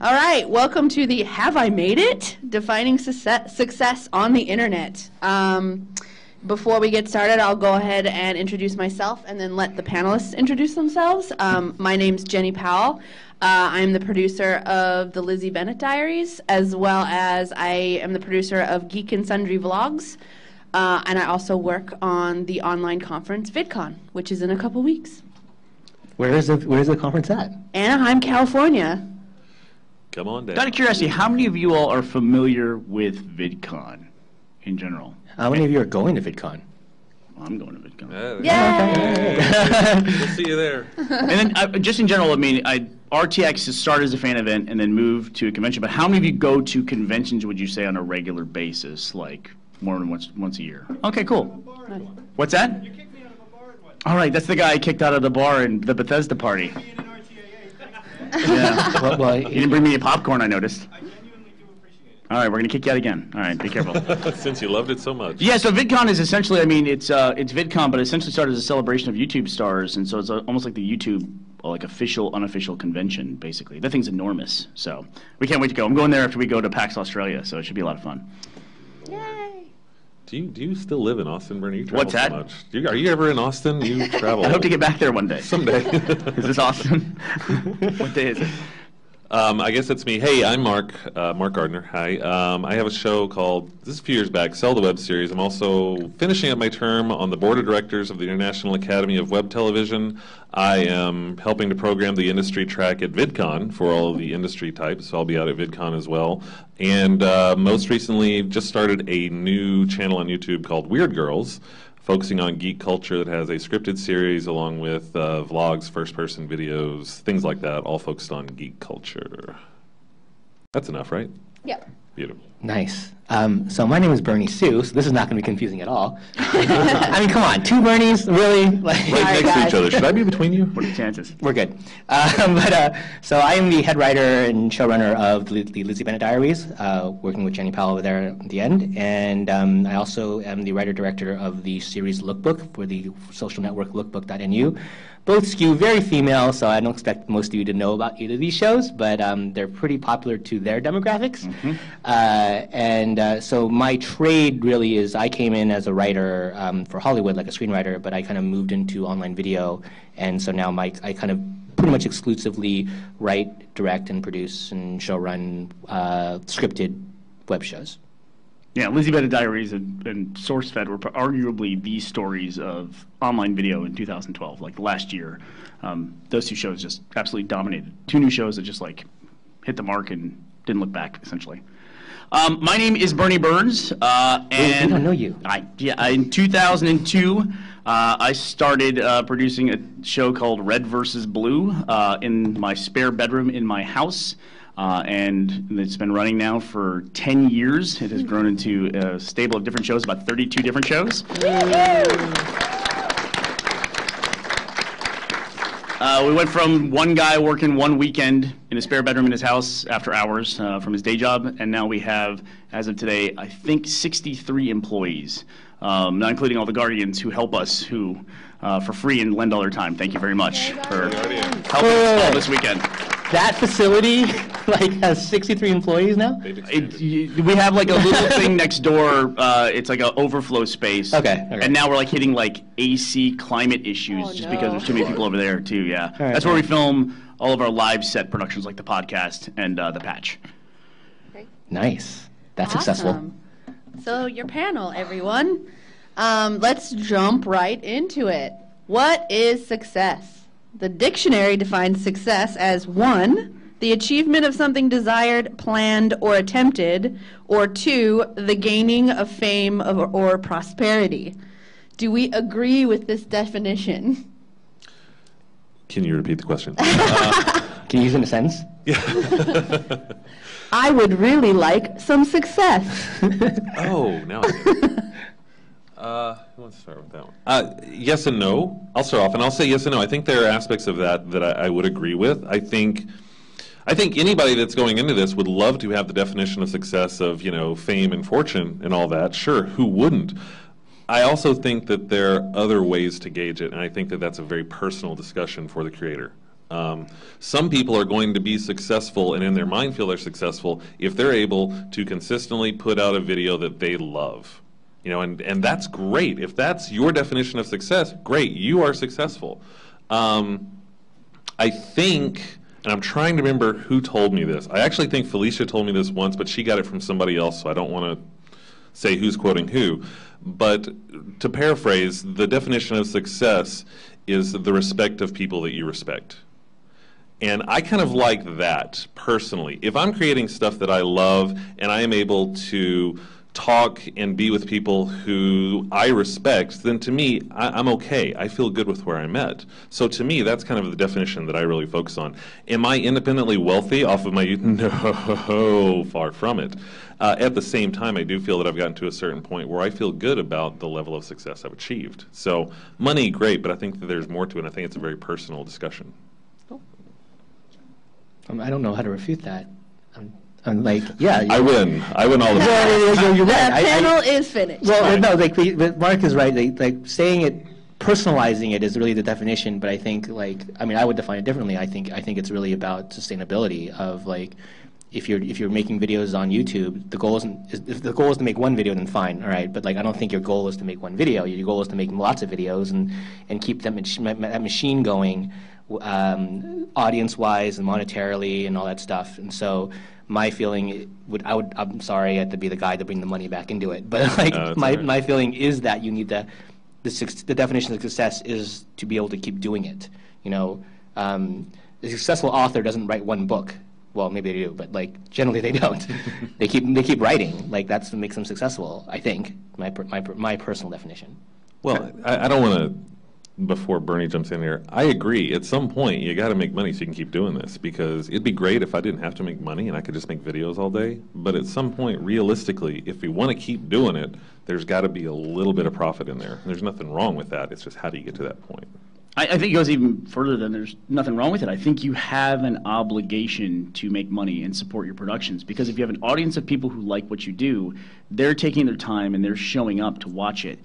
All right, welcome to the Have I Made It? Defining Success on the Internet. Before we get started, I'll go ahead and introduce myself and then let the panelists introduce themselves. My name's Jenny Powell. I'm the producer of the Lizzie Bennett Diaries, as well as I am the producer of Geek and Sundry Vlogs. And I also work on the online conference VidCon, which is in a couple weeks. Where is the conference at? Anaheim, California. Come on down. Out of curiosity, how many of you all are familiar with VidCon in general? How many of you are going to VidCon? Well, I'm going to VidCon. Yay! We'll see you there. And then, just in general, I mean, RTX has started as a fan event and then moved to a convention. But how many of you go to conventions, would you say, on a regular basis, like more than once a year? Okay, cool. What's that? You kicked me out of a bar. All right, that's the guy I kicked out of the bar in the Bethesda party. Yeah. Well, you didn't bring me any popcorn, I noticed. I genuinely do appreciate it. All right, we're going to kick you out again. All right, be careful. Since you loved it so much. Yeah, so VidCon is essentially, I mean, it's VidCon, but it essentially started as a celebration of YouTube stars, and so it's almost like the YouTube, like official, unofficial convention, basically. That thing's enormous, so we can't wait to go. I'm going there after we go to PAX Australia, so it should be a lot of fun. Yay! Do you still live in Austin, Bernie? You travel What's that? so much. Are you ever in Austin? You travel. I hope to get back there one day. Someday. Is this Austin? What day is it? I guess it's me. Hey, I'm Mark Gardner. Hi. I have a show called, this is a few years back, Sell the Web series. I'm also finishing up my term on the board of directors of the International Academy of Web Television. I am helping to program the industry track at VidCon for all of the industry types, so I'll be out at VidCon as well. And most recently, just started a new channel on YouTube called Weird Girls, focusing on geek culture that has a scripted series along with vlogs, first-person videos, things like that, all focused on geek culture. That's enough, right? Yep. Beautiful. Nice. So my name is Bernie Sue, so this is not going to be confusing at all. I mean, come on, two Bernies, really? Like, Right next to each other. Should I be between you? What are the chances? We're good. So I am the head writer and showrunner of the Lizzie Bennett Diaries, working with Jenny Powell over there at the end. And I also am the writer-director of the series Lookbook for the social network lookbook.nu. Both skew very female, so I don't expect most of you to know about either of these shows, but they're pretty popular to their demographics. Mm-hmm. So my trade really is I came in as a writer for Hollywood, like a screenwriter, but I kind of moved into online video, and so now I kind of pretty much exclusively write, direct, and produce and showrun scripted web shows. Yeah, Lizzie Bennett Diaries and SourceFed were arguably the stories of online video in 2012, like last year. Those two shows just absolutely dominated. Two new shows that just like hit the mark and didn't look back, essentially. My name is Bernie Burns, and I don't know you. In 2002, I started producing a show called Red vs. Blue in my spare bedroom in my house. And it's been running now for 10 years. It has grown into a stable of different shows, about 32 different shows. We went from one guy working one weekend in a spare bedroom in his house after hours from his day job, and now we have, as of today, I think 63 employees, not including all the Guardians who help us, who for free and lend all their time. Thank you very much for helping us all this weekend. That facility has 63 employees now? We have like a little thing next door. It's like an overflow space. Okay. And now we're like hitting like AC climate issues because there's too many people over there too. Yeah. Right, that's where we film all of our live set productions, like the podcast and the patch. Great. Nice. That's successful. So your panel, everyone. Let's jump right into it. What is success? The dictionary defines success as 1, the achievement of something desired, planned, or attempted, or 2, the gaining of fame or prosperity. Do we agree with this definition? Can you repeat the question? Can you use it in a sentence? Yeah. I would really like some success. Oh, now I get it. Who wants to start with that one? Yes and no. I'll start off, and I'll say yes and no. I think there are aspects of that that I would agree with. I think anybody that's going into this would love to have the definition of success of, fame and fortune and all that. Sure, who wouldn't? I also think that there are other ways to gauge it, and I think that that's a very personal discussion for the creator. Some people are going to be successful and in their mind feel they're successful if they're able to consistently put out a video that they love. You know, and that's great. If that's your definition of success, great, you are successful. I think, and I'm trying to remember who told me this. I actually think Felicia told me this once, but she got it from somebody else, so I don't want to say who's quoting who. But to paraphrase, the definition of success is the respect of people that you respect. And I kind of like that, personally. If I'm creating stuff that I love and I am able to talk and be with people who I respect, then to me, I'm okay. I feel good with where I'm at. So to me, that's kind of the definition that I really focus on. Am I independently wealthy off of my youth? No, far from it. At the same time, I do feel that I've gotten to a certain point where I feel good about the level of success I've achieved. So money, great, but I think that there's more to it. I think it's a very personal discussion. I don't know how to refute that. I'm like, yeah. I win all the time. Well, you're right. The panel is finished. Well, no, but Mark is right. Like saying it, personalizing it is really the definition. But I think, I would define it differently. I think it's really about sustainability of if you're making videos on YouTube, the goal if the goal is to make one video, then fine, all right. But I don't think your goal is to make one video. Your goal is to make lots of videos and keep that machine going, audience-wise and monetarily and all that stuff. And so my feeling I'm sorry, I have to be the guy to bring the money back into it. But my feeling is that you need the definition of success is to be able to keep doing it. You know, the successful author doesn't write one book. Well, maybe they do, but generally they don't. they keep writing. That's what makes them successful. I think my personal definition. Well, I don't want to. Before Bernie jumps in here, I agree. At some point, you got to make money so you can keep doing this, because it'd be great if I didn't have to make money and I could just make videos all day. But at some point, realistically, if we want to keep doing it, there's got to be a little bit of profit in there. There's nothing wrong with that. It's just how do you get to that point? I think it goes even further than there's nothing wrong with it. I think you have an obligation to make money and support your productions, because if you have an audience of people who like what you do, they're taking their time and they're showing up to watch it.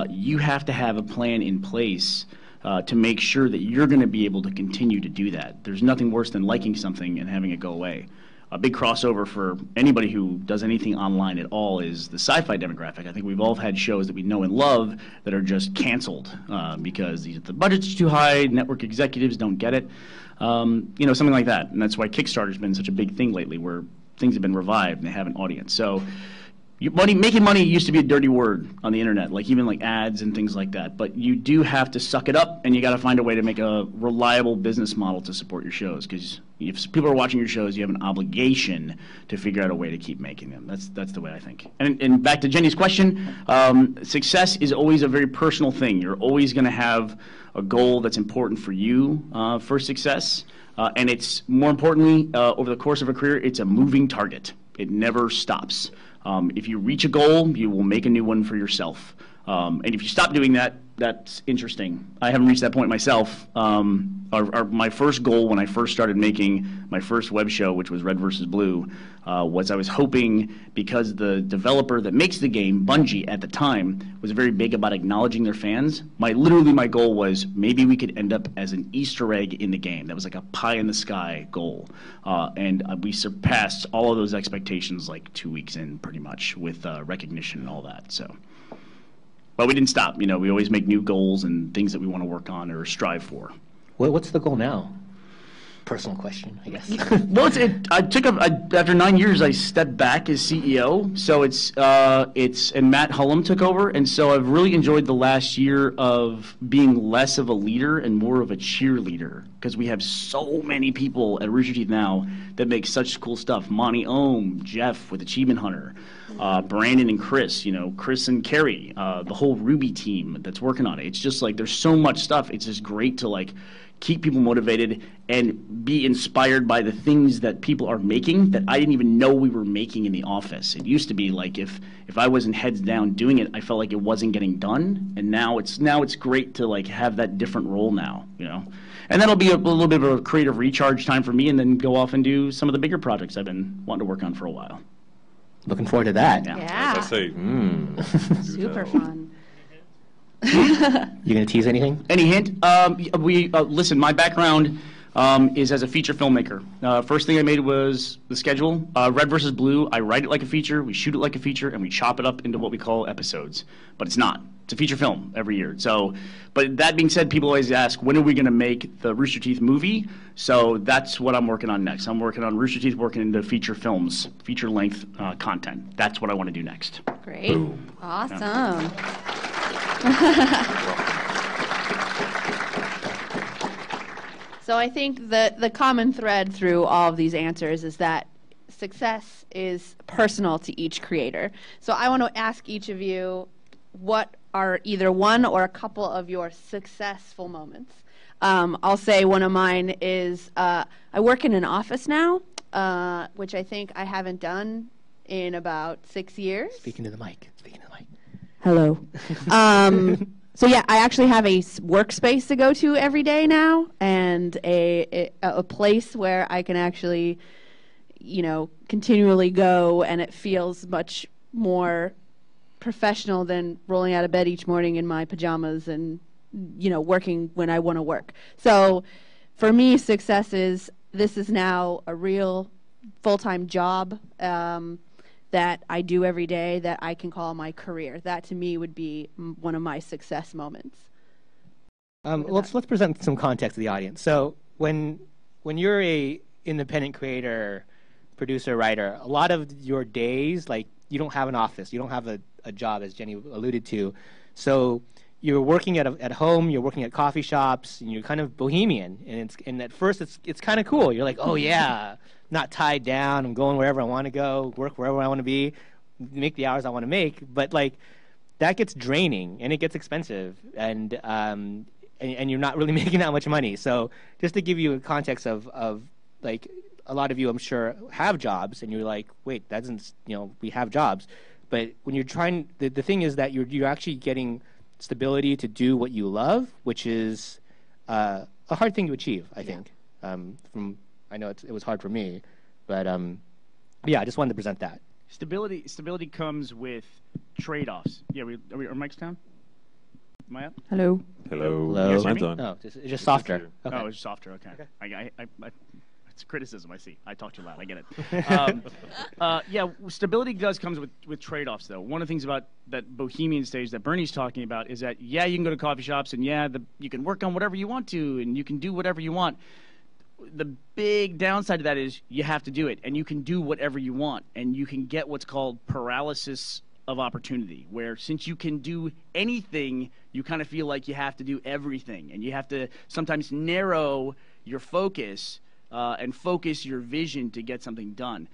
You have to have a plan in place to make sure that you're going to be able to continue to do that. There's nothing worse than liking something and having it go away. A big crossover for anybody who does anything online at all is the sci-fi demographic. I think we've all had shows that we know and love that are just canceled because the budget's too high, network executives don't get it, something like that. And that's why Kickstarter's been such a big thing lately, where things have been revived and they have an audience. So making money used to be a dirty word on the internet, even ads and things like that. But you do have to suck it up, and you got to find a way to make a reliable business model to support your shows. Because if people are watching your shows, you have an obligation to figure out a way to keep making them. That's the way I think. And back to Jenny's question, success is always a very personal thing. You're always going to have a goal that's important for you for success, and it's more importantly over the course of a career, it's a moving target. It never stops. If you reach a goal, you will make a new one for yourself. And if you stop doing that, that's interesting. I haven't reached that point myself. My first goal when I first started making my first web show, which was Red versus Blue, was I was hoping, because the developer that makes the game, Bungie, at the time, was very big about acknowledging their fans. Literally my goal was maybe we could end up as an Easter egg in the game. That was like a pie-in-the-sky goal. And we surpassed all of those expectations 2 weeks in, pretty much, with recognition and all that. So. But we didn't stop. We always make new goals and things that we want to work on or strive for. What's the goal now? Personal question, I guess. Well, after 9 years, I stepped back as CEO. So and Matt Hullum took over, and so I've really enjoyed the last year of being less of a leader and more of a cheerleader, because we have so many people at Rooster Teeth now that make such cool stuff. Monty Ohm, Jeff with Achievement Hunter, Brandon and Chris, Chris and Carrie, the whole Ruby team that's working on it. It's just there's so much stuff. It's just great to keep people motivated and be inspired by the things that people are making that I didn't even know we were making in the office. It used to be if I wasn't heads down doing it, I felt like it wasn't getting done. And now it's great to have that different role now, And that'll be a little bit of a creative recharge time for me, and then go off and do some of the bigger projects I've been wanting to work on for a while. Looking forward to that. Yeah. I say, Super fun. You gonna tease anything? Any hint? Listen, my background, is as a feature filmmaker. First thing I made was the schedule. Red versus Blue, I write it like a feature, we shoot it like a feature, and we chop it up into what we call episodes. But it's not. It's a feature film every year. So, but that being said, people always ask, when are we going to make the Rooster Teeth movie? So that's what I'm working on next. I'm working on Rooster Teeth, working into feature films, feature-length content. That's what I want to do next. Great. Boom. Awesome. So I think the common thread through all of these answers is that success is personal to each creator. So I want to ask each of you, what are either one or a couple of your successful moments? I'll say one of mine is I work in an office now, which I think I haven't done in about 6 years. Speaking to the mic. Speaking to the mic. Hello. So yeah, I actually have a workspace to go to every day now, and a place where I can actually, continually go, and it feels much more professional than rolling out of bed each morning in my pajamas and, working when I want to work. So for me, success is this is now a real full-time job that I do every day that I can call my career. That to me would be one of my success moments. Let's present some context to the audience. So when you're a independent creator, producer, writer, a lot of your days, like, you don't have an office, you don't have a job, as Jenny alluded to. So you're working at home, you're working at coffee shops, and you're kind of bohemian. And at first it's kind of cool. You're like, oh yeah, not tied down. I'm going wherever I want to go, work wherever I want to be, make the hours I want to make. But like, that gets draining and it gets expensive, and you're not really making that much money. So just to give you a context of like, a lot of you, I'm sure, have jobs, and you're like, wait, that doesn't, we have jobs. But when you're trying, the thing is that you're actually getting stability to do what you love, which is a hard thing to achieve, I think. I know it was hard for me, but yeah, I just wanted to present that. Stability comes with trade-offs. Yeah, are our mics down? Am I up? Hello. Hello. Hello. Mine's on. No, it's just softer. Okay. Oh, it's softer. Okay. It's criticism. I see. I talk too loud. I get it. Yeah, stability comes with trade-offs, though. One of the things about that bohemian stage that Bernie's talking about is that, yeah, you can go to coffee shops, and yeah, you can work on whatever you want to, and you can do whatever you want. The big downside to that is you have to do it, and you can do whatever you want, and you can get what's called paralysis of opportunity, where since you can do anything, you kind of feel like you have to do everything, and you have to sometimes narrow your focus and focus your vision to get something done.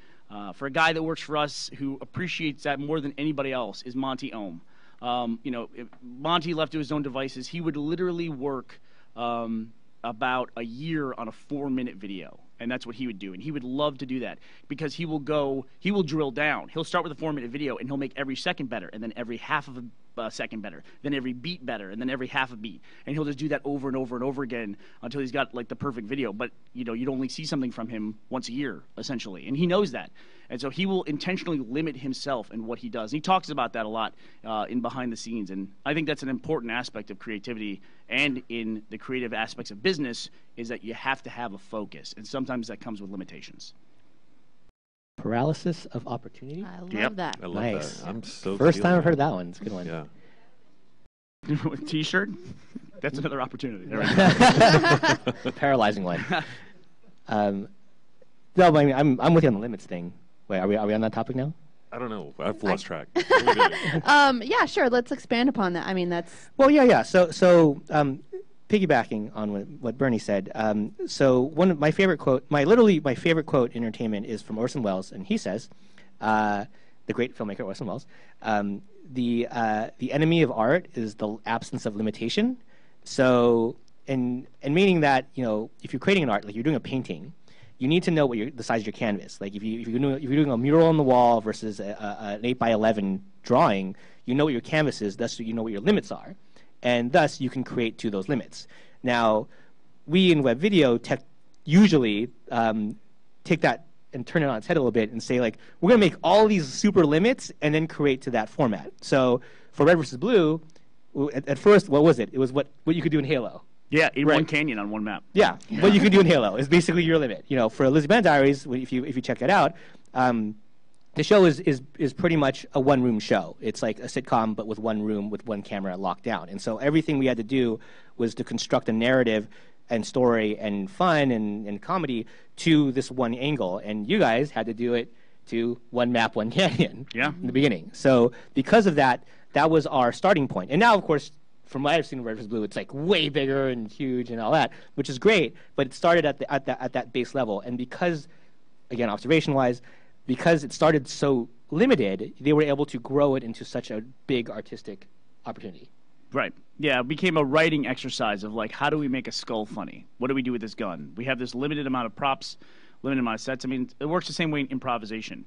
For a guy that works for us who appreciates that more than anybody else is Monty Ohm. If Monty left to his own devices, he would literally work about a year on a 4-minute video. And that's what he would do. And he would love to do that because he will drill down. He'll start with a 4-minute video, and he'll make every second better, and then every half of a second better, then every beat better, and then every half a beat. And he'll just do that over and over and over again until he's got like the perfect video. But you'd only see something from him once a year, essentially. And he knows that. And so he will intentionally limit himself in what he does. And he talks about that a lot in behind the scenes. And I think that's an important aspect of creativity and in the creative aspects of business is that you have to have a focus. And sometimes that comes with limitations. Paralysis of opportunity? I love that. I love Nice. that. I'm so First time feeling I've heard that. that one. It's a good one. Yeah. T-shirt? That's another opportunity. There we go. Paralyzing one. No, but I mean, I'm with you on the limits thing. Wait, are we on that topic now? I don't know. I've lost track. What are we doing? Yeah, sure. Let's expand upon that. I mean, that's Well, yeah. So piggybacking on what Bernie said. So one of my favorite quote, my favorite quote in entertainment is from Orson Welles, and he says, the great filmmaker Orson Welles, the enemy of art is the absence of limitation. So, and meaning that if you're creating an art, like you're doing a painting, you need to know what the size of your canvas. Like if you're doing a mural on the wall versus an 8x11 drawing, you know what your canvas is. Thus, you know what your limits are, and thus you can create to those limits. Now, we in web video tech usually take that and turn it on its head a little bit and say, like, we're going to make all these super limits and then create to that format. So for Red versus Blue, at first, what was it? It was what you could do in Halo. Yeah, in Right. one canyon on one map. Yeah, what you can do in Halo is basically your limit. You know, for Lizzie Bennett Diaries, if you check it out, the show is pretty much a one-room show. It's like a sitcom, but with one room, with one camera locked down. And so everything we had to do was to construct a narrative and story and fun and comedy to this one angle. And you guys had to do it to one map, one canyon in the beginning. So because of that, that was our starting point. And now, of course, from what I've seen in Red vs. Blue, it's like way bigger and huge and all that, which is great. But it started at that base level. And because, again, observation-wise, because it started so limited, they were able to grow it into such a big artistic opportunity. Right. Yeah, it became a writing exercise of like, how do we make a skull funny? What do we do with this gun? We have this limited amount of props, limited amount of sets. I mean, it works the same way in improvisation.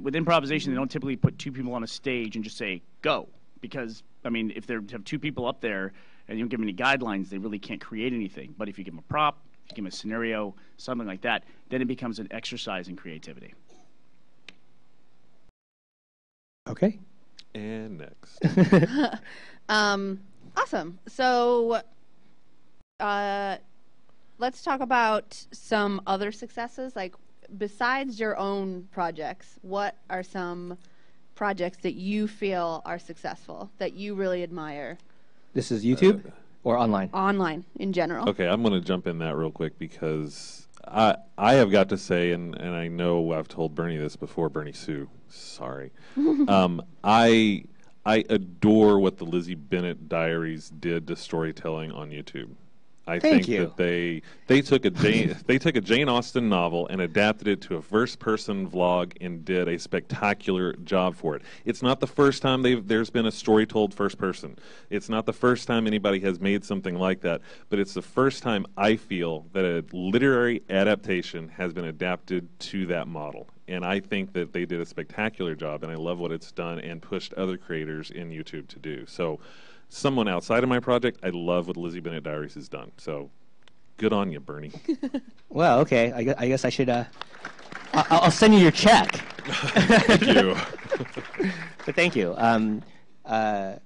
With improvisation, they don't typically put two people on a stage and just say, go. Because, I mean, if they have two people up there and you don't give them any guidelines, they really can't create anything. But if you give them a prop, if you give them a scenario, something like that, then it becomes an exercise in creativity. Okay. And next. Awesome. So let's talk about some other successes. Like, besides your own projects, what are some projects that you feel are successful, that you really admire? This is YouTube or online? Online, in general. Okay, I'm going to jump in that real quick because I have got to say, and I know I've told Bernie this before, Bernie Sue, sorry. I adore what the Lizzie Bennett Diaries did to storytelling on YouTube. I think that they took a Jane Austen novel and adapted it to a first-person vlog and did a spectacular job for it. It's not the first time there's been a story told first person. It's not the first time anybody has made something like that, but it's the first time I feel that a literary adaptation has been adapted to that model. And I think that they did a spectacular job, and I love what it's done and pushed other creators in YouTube to do. So, someone outside of my project, I love what Lizzie Bennett Diaries has done. So, good on you, Bernie. Well, okay. I guess I should. I'll send you your check. Thank you. But thank you. Yeah, I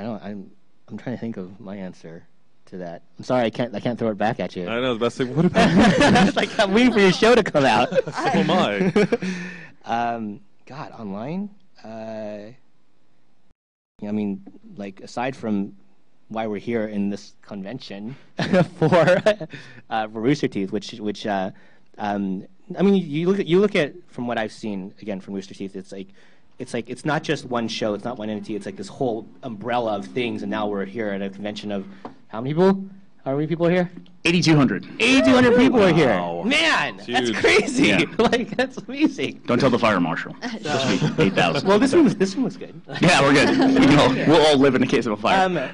know. I'm trying to think of my answer to that. I'm sorry, I can't throw it back at you. I know the best thing. What about? It's like I'm waiting for your show to come out. So am I. God, online. I mean, like, aside from why we're here in this convention for Rooster Teeth, which I mean, you look at from what I've seen again from Rooster Teeth, it's like it's not just one show, it's not one entity, it's like this whole umbrella of things, and now we're here at a convention of how many people? How many people are here? 8,200. 8,200 people are here. Wow. Man, It's that's huge. crazy. Yeah. Like, that's amazing. Don't tell the fire marshal. It's supposed to be 8,000. Well, this one was good. Yeah, we're good. We'll all live in the case of a fire.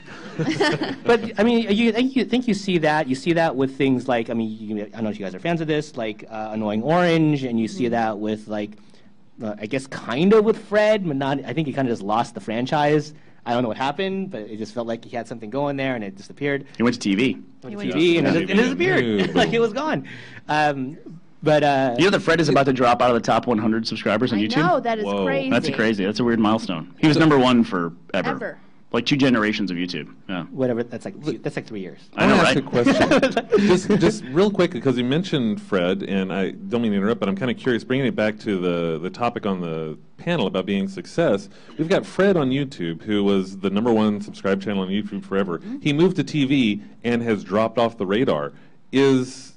But I mean, you think you see that? You see that with things like, I mean, I don't know if you guys are fans of this, like Annoying Orange, and you see that with like, I guess kind of with Fred, but not. I think he kind of just lost the franchise. I don't know what happened, but it just felt like he had something going there, and it disappeared. He went to TV. Went to TV, and it disappeared. Like, it was gone. But You know that Fred is about to drop out of the top 100 subscribers on I YouTube? know, that is Whoa. crazy. That's crazy. That's a weird milestone. He was #1 for Ever. Like 2 generations of YouTube. Yeah. whatever, that's like 3 years. I know, ask right? a question. just real quick, because you mentioned Fred, and I don't mean to interrupt, but I'm kind of curious, bringing it back to the topic on the panel about being success. We've got Fred on YouTube, who was the #1 subscribed channel on YouTube forever. He moved to TV and has dropped off the radar. Is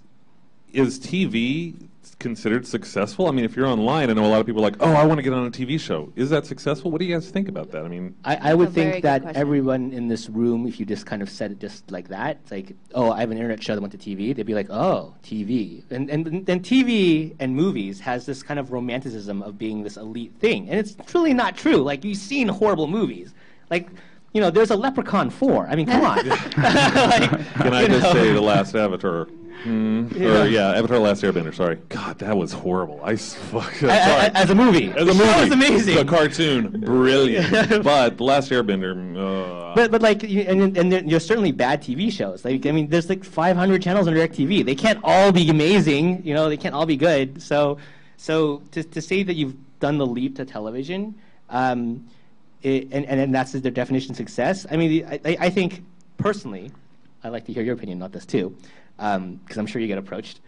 TV considered successful? I mean, if you're online, I know a lot of people are like, oh, I want to get on a TV show. Is that successful? What do you guys think about that? I mean, I would a very think good that question. everyone in this room, if you just kind of said it just like that, it's like, oh, I have an internet show that went to TV, they'd be like, oh, TV. And then TV and movies has this kind of romanticism of being this elite thing. And it's truly not true. Like, you've seen horrible movies. Like, you know, there's a Leprechaun 4. I mean, come on. Like, can I you just know. say The Last Avatar? Or, Avatar: Last Airbender, sorry. God, that was horrible. Sorry. As a movie. As a The movie. show is amazing. The cartoon, brilliant. But The Last Airbender, But like, and there's certainly bad TV shows. Like, I mean, there's like 500 channels on DirecTV. They can't all be amazing. You know, they can't all be good. So to say that you've done the leap to television, and that's the definition of success. I mean, I think personally, I'd like to hear your opinion on this too, because I'm sure you get approached.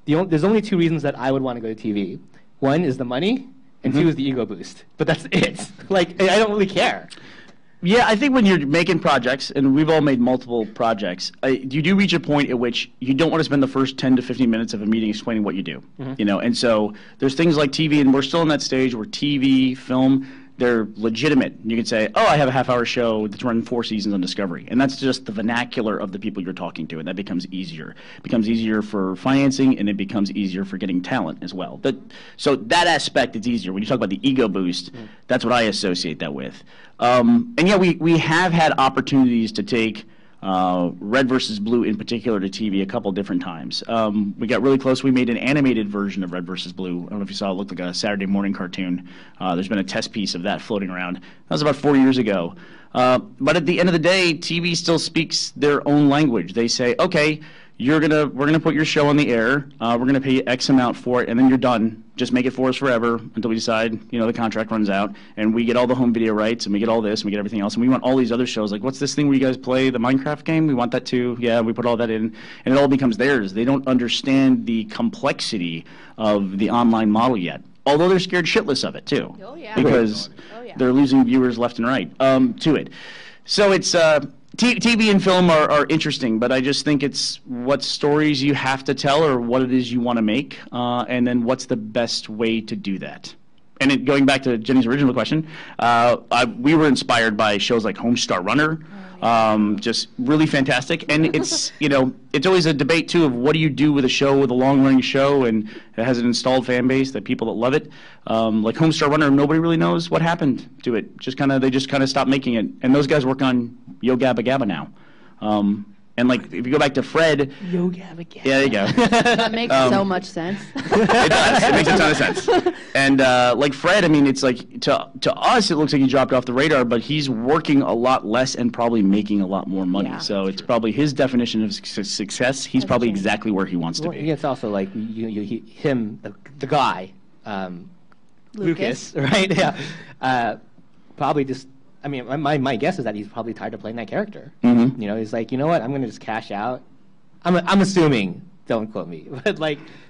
There's only two reasons that I would want to go to TV. One is the money, and two is the ego boost. But that's it. Like, I don't really care. Yeah, I think when you're making projects, and we've all made multiple projects, you do reach a point at which you don't want to spend the first 10 to 15 minutes of a meeting explaining what you do. You know, and so there's things like TV, and we're still in that stage where TV, film, they're legitimate. You can say, oh, I have a half-hour show that's running 4 seasons on Discovery. And that's just the vernacular of the people you're talking to, and that becomes easier. It becomes easier for financing, and it becomes easier for getting talent as well. So that aspect is easier. When you talk about the ego boost, that's what I associate that with. And yeah, we have had opportunities to take Red versus Blue in particular to TV a couple different times. We got really close. We made an animated version of Red versus Blue. I don't know if you saw it. It looked like a Saturday morning cartoon. There's been a test piece of that floating around. That was about 4 years ago. But at the end of the day, TV still speaks their own language. They say, okay, we're gonna put your show on the air. We're gonna pay you X amount for it, and then you're done. Just make it for us forever until we decide, the contract runs out, and we get all the home video rights, and we get all this, and we get everything else, and we want all these other shows. Like, what's this thing where you guys play the Minecraft game? We want that too. Yeah, we put all that in, and it all becomes theirs. They don't understand the complexity of the online model yet. Although they're scared shitless of it too, because they're losing viewers left and right to it. So it's. TV and film are interesting, but I just think it's what stories you have to tell or what it is you want to make, and then what's the best way to do that. And going back to Jenny's original question, we were inspired by shows like Homestar Runner, just really fantastic. And it's, it's always a debate, too, of what do you do with a long-running show, and it has an installed fan base, that people that love it. Like Homestar Runner, nobody really knows what happened to it. They just kind of stopped making it. And those guys work on Yo Gabba Gabba now. And like, if you go back to Fred, Yo Gabba Gabba. Yeah, there you go. That makes so much sense. It does. It makes a ton of sense. And like Fred, I mean, it's like to us, it looks like he dropped off the radar, but he's working a lot less and probably making a lot more money. Yeah, so it's probably his definition of success. He's probably exactly where he wants to be. It's also like the guy, Lucas, right? Yeah, probably just. I mean, my guess is that he's probably tired of playing that character. He's like, you know what? I'm going to just cash out. I'm assuming. Don't quote me,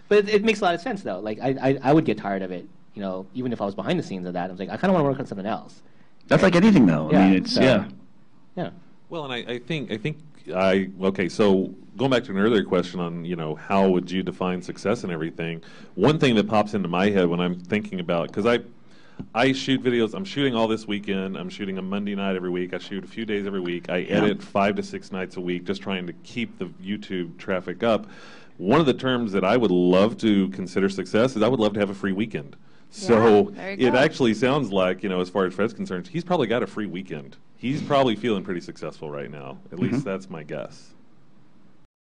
but it makes a lot of sense though. Like I would get tired of it. Even if I was behind the scenes of that, I was like, I kind of want to work on something else. That's like anything though. Yeah, I mean, it's yeah. Well, and I think okay. So going back to an earlier question on how would you define success and everything. One thing that pops into my head when I'm thinking about, because I shoot videos. I'm shooting all this weekend. I'm shooting a Monday night every week. I shoot a few days every week. I edit 5 to 6 nights a week, just trying to keep the YouTube traffic up. One of the terms that I would love to consider success is I would love to have a free weekend. So it actually sounds like, as far as Fred's concerned, he's probably got a free weekend. He's probably feeling pretty successful right now. At least that's my guess.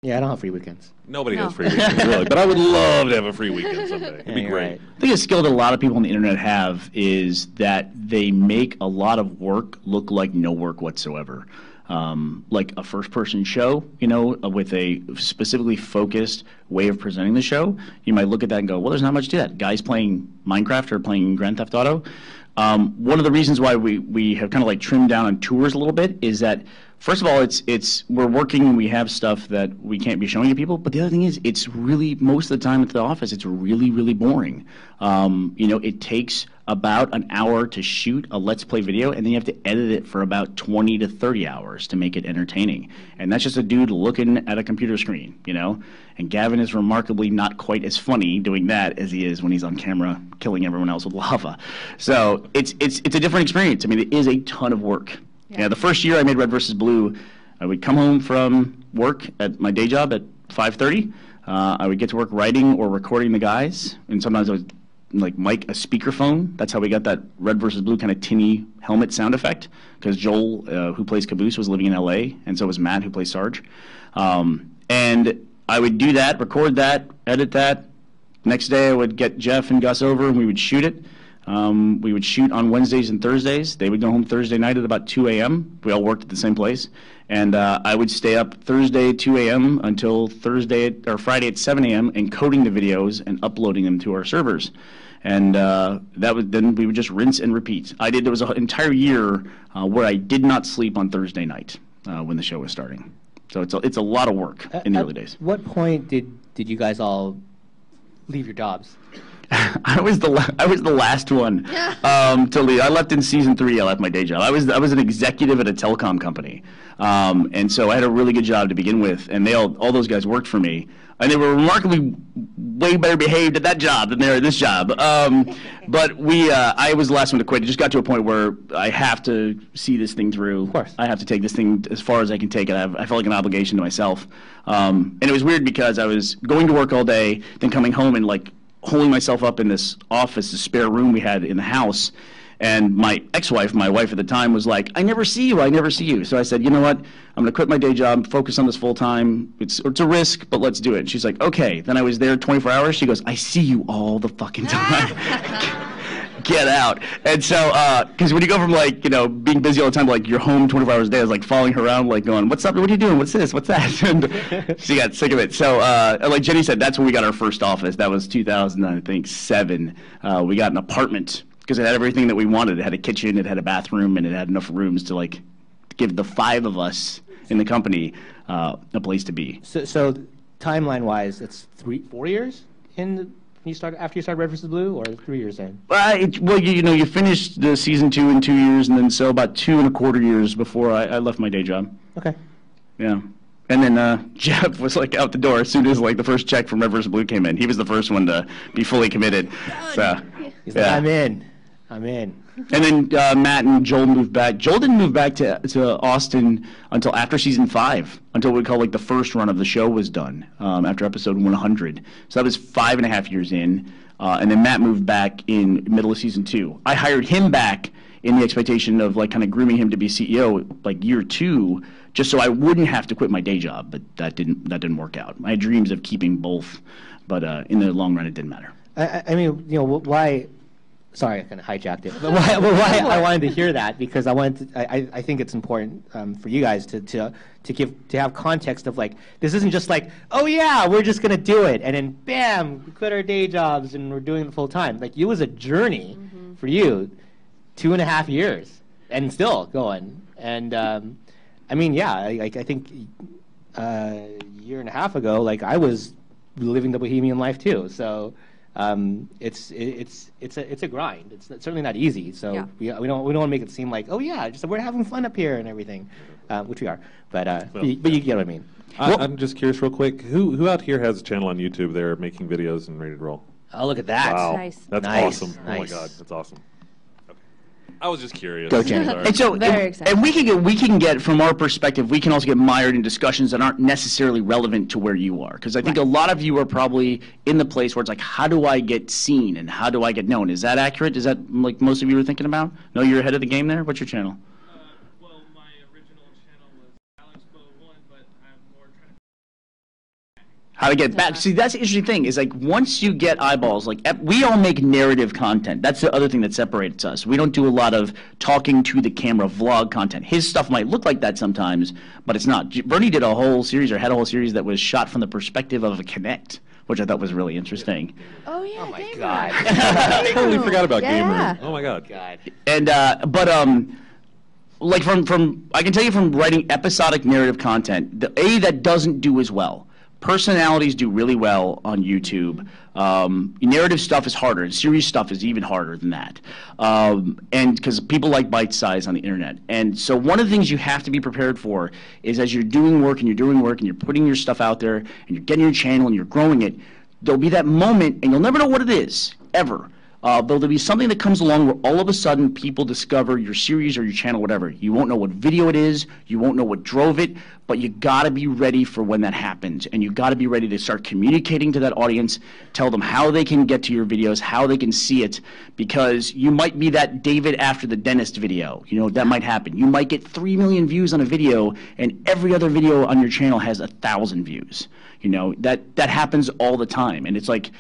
Yeah, I don't have free weekends. Nobody has free weekends, really. But I would love to have a free weekend someday. It'd be great. Right. I think a skill that a lot of people on the internet have is that they make a lot of work look like no work whatsoever. Like a first-person show, with a specifically focused way of presenting the show, you might look at that and go, well, there's not much to that. Guys playing Minecraft or playing Grand Theft Auto. One of the reasons why we have kind of like trimmed down on tours a little bit is that, first of all, we're working and we have stuff that we can't be showing to people. But the other thing is, it's really, most of the time at the office, it's really, really boring. It takes about an hour to shoot a Let's Play video, and then you have to edit it for about 20 to 30 hours to make it entertaining. And that's just a dude looking at a computer screen, And Gavin is remarkably not quite as funny doing that as he is when he's on camera killing everyone else with lava. So it's a different experience. I mean, it is a ton of work. Yeah, the first year I made Red versus Blue, I would come home from work at my day job at 5:30. I would get to work writing or recording the guys, and sometimes I would like mic a speakerphone. That's how we got that Red versus Blue kind of tinny helmet sound effect, because Joel, who plays Caboose, was living in LA, and so was Matt, who plays Sarge. And I would do that, record that, edit that. Next day I would get Jeff and Gus over, and we would shoot it. We would shoot on Wednesdays and Thursdays. They would go home Thursday night at about 2 a.m. We all worked at the same place. And I would stay up Thursday at 2 a.m. until Friday at 7 a.m. encoding the videos and uploading them to our servers. And then we would just rinse and repeat. There was an entire year where I did not sleep on Thursday night when the show was starting. So it's a lot of work in the early days. What point did you guys all leave your jobs? I was the last one to leave. I left in season 3. I left my day job. I was an executive at a telecom company, and so I had a really good job to begin with. And all those guys worked for me, and they were remarkably way better behaved at that job than they are at this job. But I was the last one to quit. It just got to a point where I have to see this thing through. Of course. I have to take this thing as far as I can take it. I felt like an obligation to myself, and it was weird because I was going to work all day, then coming home and like holding myself up in this office, the spare room we had in the house. And my ex-wife, my wife at the time, was like, I never see you, I never see you. So I said, you know what, I'm going to quit my day job, focus on this full time. It's a risk, but let's do it. And she's like, okay. Then I was there 24 hours. She goes, I see you all the fucking time. Get out. And so, because when you go from like, being busy all the time, like you're home 24 hours a day, I was like following her around, like going, what's up? What are you doing? What's this? What's that? And she got sick of it. So, like Jenny said, that's when we got our first office. That was 2007. We got an apartment because it had everything that we wanted. It had a kitchen, it had a bathroom, and it had enough rooms to like give the 5 of us in the company a place to be. So timeline-wise, it's 4 years after you started Red vs. Blue, or 3 years in? Well, you finished the season 2 in 2 years, and then so about 2.25 years before I left my day job. Okay. Yeah. And then Jeff was like out the door as soon as like the first check from Red vs. Blue came in. He was the first one to be fully committed. So, he's like, I'm in. And then Matt and Joel moved back. Joel didn't move back to Austin until after season 5, until what we call like the first run of the show was done, after episode 100. So that was 5.5 years in. And then Matt moved back in middle of season 2. I hired him back in the expectation of like kind of grooming him to be CEO like year 2, just so I wouldn't have to quit my day job. But that didn't work out. I had dreams of keeping both, but in the long run, it didn't matter. I mean, why? Sorry, I kind of hijacked it. But why I wanted to hear that, because I think it's important for you guys to have context of like, this isn't just like, oh yeah, we're just gonna do it, and then bam, we quit our day jobs and we're doing it full time. Like, it was a journey for you, 2.5 years, and still going. And I mean, yeah, I think a year and a half ago, like I was living the bohemian life too. So. It's a grind. It's certainly not easy. So yeah. we don't want to make it seem like, oh yeah, just we're having fun up here and everything, which we are. But you get what I mean. I'm just curious, real quick, who out here has a channel on YouTube? They're making videos and ready to roll. Oh, look at that! Wow, nice. That's nice. awesome. Nice. Oh my God, that's awesome. I was just curious. Go, Jen. And so, Very exciting. and we can get from our perspective, we can also get mired in discussions that aren't necessarily relevant to where you are. Because I think a lot of you are probably in the place where it's like, how do I get seen and how do I get known? Is that accurate? Is that like most of you were thinking about? No, you're ahead of the game there. What's your channel? Well, my original channel was AlexBo1, but I'm more trying to. How to get back. See, that's the interesting thing, is like once you get eyeballs, like we all make narrative content. That's the other thing that separates us. We don't do a lot of talking to the camera vlog content. His stuff might look like that sometimes, but it's not. Bernie did a whole series, or had a whole series that was shot from the perspective of a Kinect, which I thought was really interesting. Oh yeah. Oh my Gamer. God! I totally forgot about Yeah. Gamer. Oh my God. And like from I can tell you from writing episodic narrative content, that doesn't do as well. Personalities do really well on YouTube. Narrative stuff is harder, and series stuff is even harder than that. And because people like bite size on the internet. And so one of the things you have to be prepared for is as you're doing work and you're putting your stuff out there and you're getting your channel and you're growing it, there'll be that moment, and you'll never know what it is, ever. But there'll be something that comes along where all of a sudden people discover your series or your channel, whatever. You won't know what video it is, you won't know what drove it, but you gotta be ready for when that happens. And you gotta be ready to start communicating to that audience, tell them how they can get to your videos, how they can see it, because you might be that David after the dentist video. That might happen. You might get 3 million views on a video, and every other video on your channel has 1,000 views. That happens all the time. And it's like,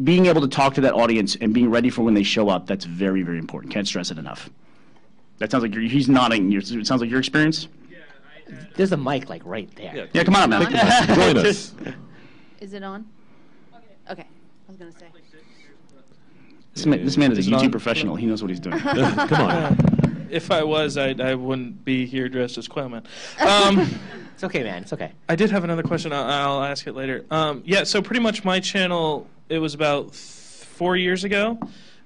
being able to talk to that audience and being ready for when they show up, that's very, very important. Can't stress it enough. That sounds like he's nodding. It sounds like your experience? Yeah, There's a mic like right there. Yeah, come on, man. Join us. Is it on? Okay. I was gonna say. This man is a YouTube professional. He knows what he's doing. Come on. if I was, I wouldn't be here dressed as Quillman. It's okay, man. It's okay. I did have another question. I'll ask it later. Yeah, so pretty much my channel, it was about 4 years ago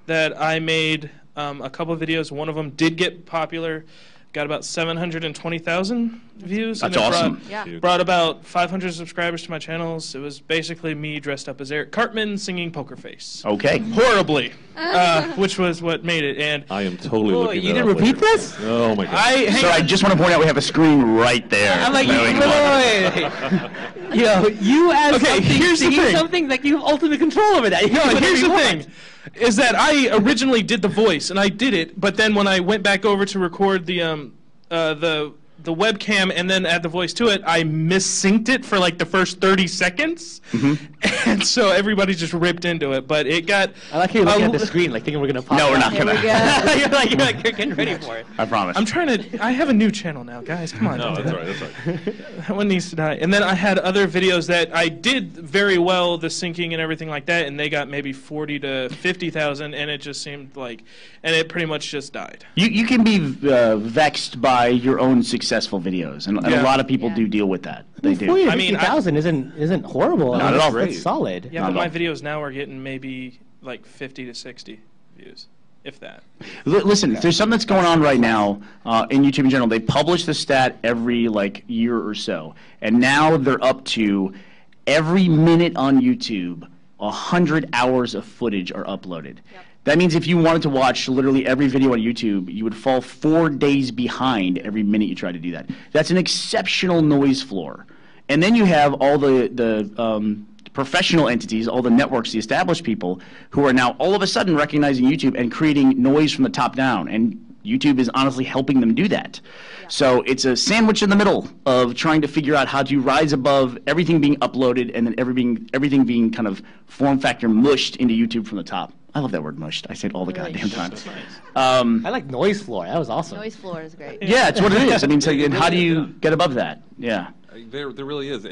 that I made a couple of videos. One of them did get popular. Got about 720,000 views. That's awesome. Brought about 500 subscribers to my channels. It was basically me dressed up as Eric Cartman singing Poker Face. Okay. Horribly, which was what made it. And I am totally looking you that didn't up repeat later. this? Oh my god. I just want to point out we have a screen right there. I'm like, wait. Yo, you as something like you have ultimate control over that. You No, can do here's the whatever you thing, is that I originally did the voice, and I did it, but then when I went back over to record the webcam and then add the voice to it, I missynced it for like the first 30 seconds, and so everybody just ripped into it, but it got... I like how you're looking at the screen, like thinking we're going to pop No, we're up. not going to. you're like, you're getting ready for it. I promise. I'm trying to... I have a new channel now, guys. Come on. No, don't do that's that. right. That's right. That one needs to die. And then I had other videos that I did very well, the syncing and everything like that, and they got maybe 40 to 50,000, and it just seemed like... And it pretty much just died. You can be vexed by your own successful videos, and a lot of people do deal with that. They do. 40 to I mean, 50,000 isn't horrible. Not at all. It's solid. Yeah, Not but at my all. videos now are getting maybe like 50 to 60 views, if that. Listen, there's something that's going on right now in YouTube in general. They publish the stat every year or so, and now they're up to every minute on YouTube, 100 hours of footage are uploaded. That means if you wanted to watch literally every video on YouTube, you would fall 4 days behind every minute you try to do that. That's an exceptional noise floor. And then you have all the professional entities, all the networks, the established people, who are now all of a sudden recognizing YouTube and creating noise from the top down. And YouTube is honestly helping them do that. So it's a sandwich in the middle of trying to figure out how to rise above everything being uploaded and then everything being kind of form factor mushed into YouTube from the top. I love that word mushed. I say it all the goddamn time. I like noise floor. That was awesome. Noise floor is great. Yeah, it's what it is. I mean, so, and how do you get above that? Yeah. There really is.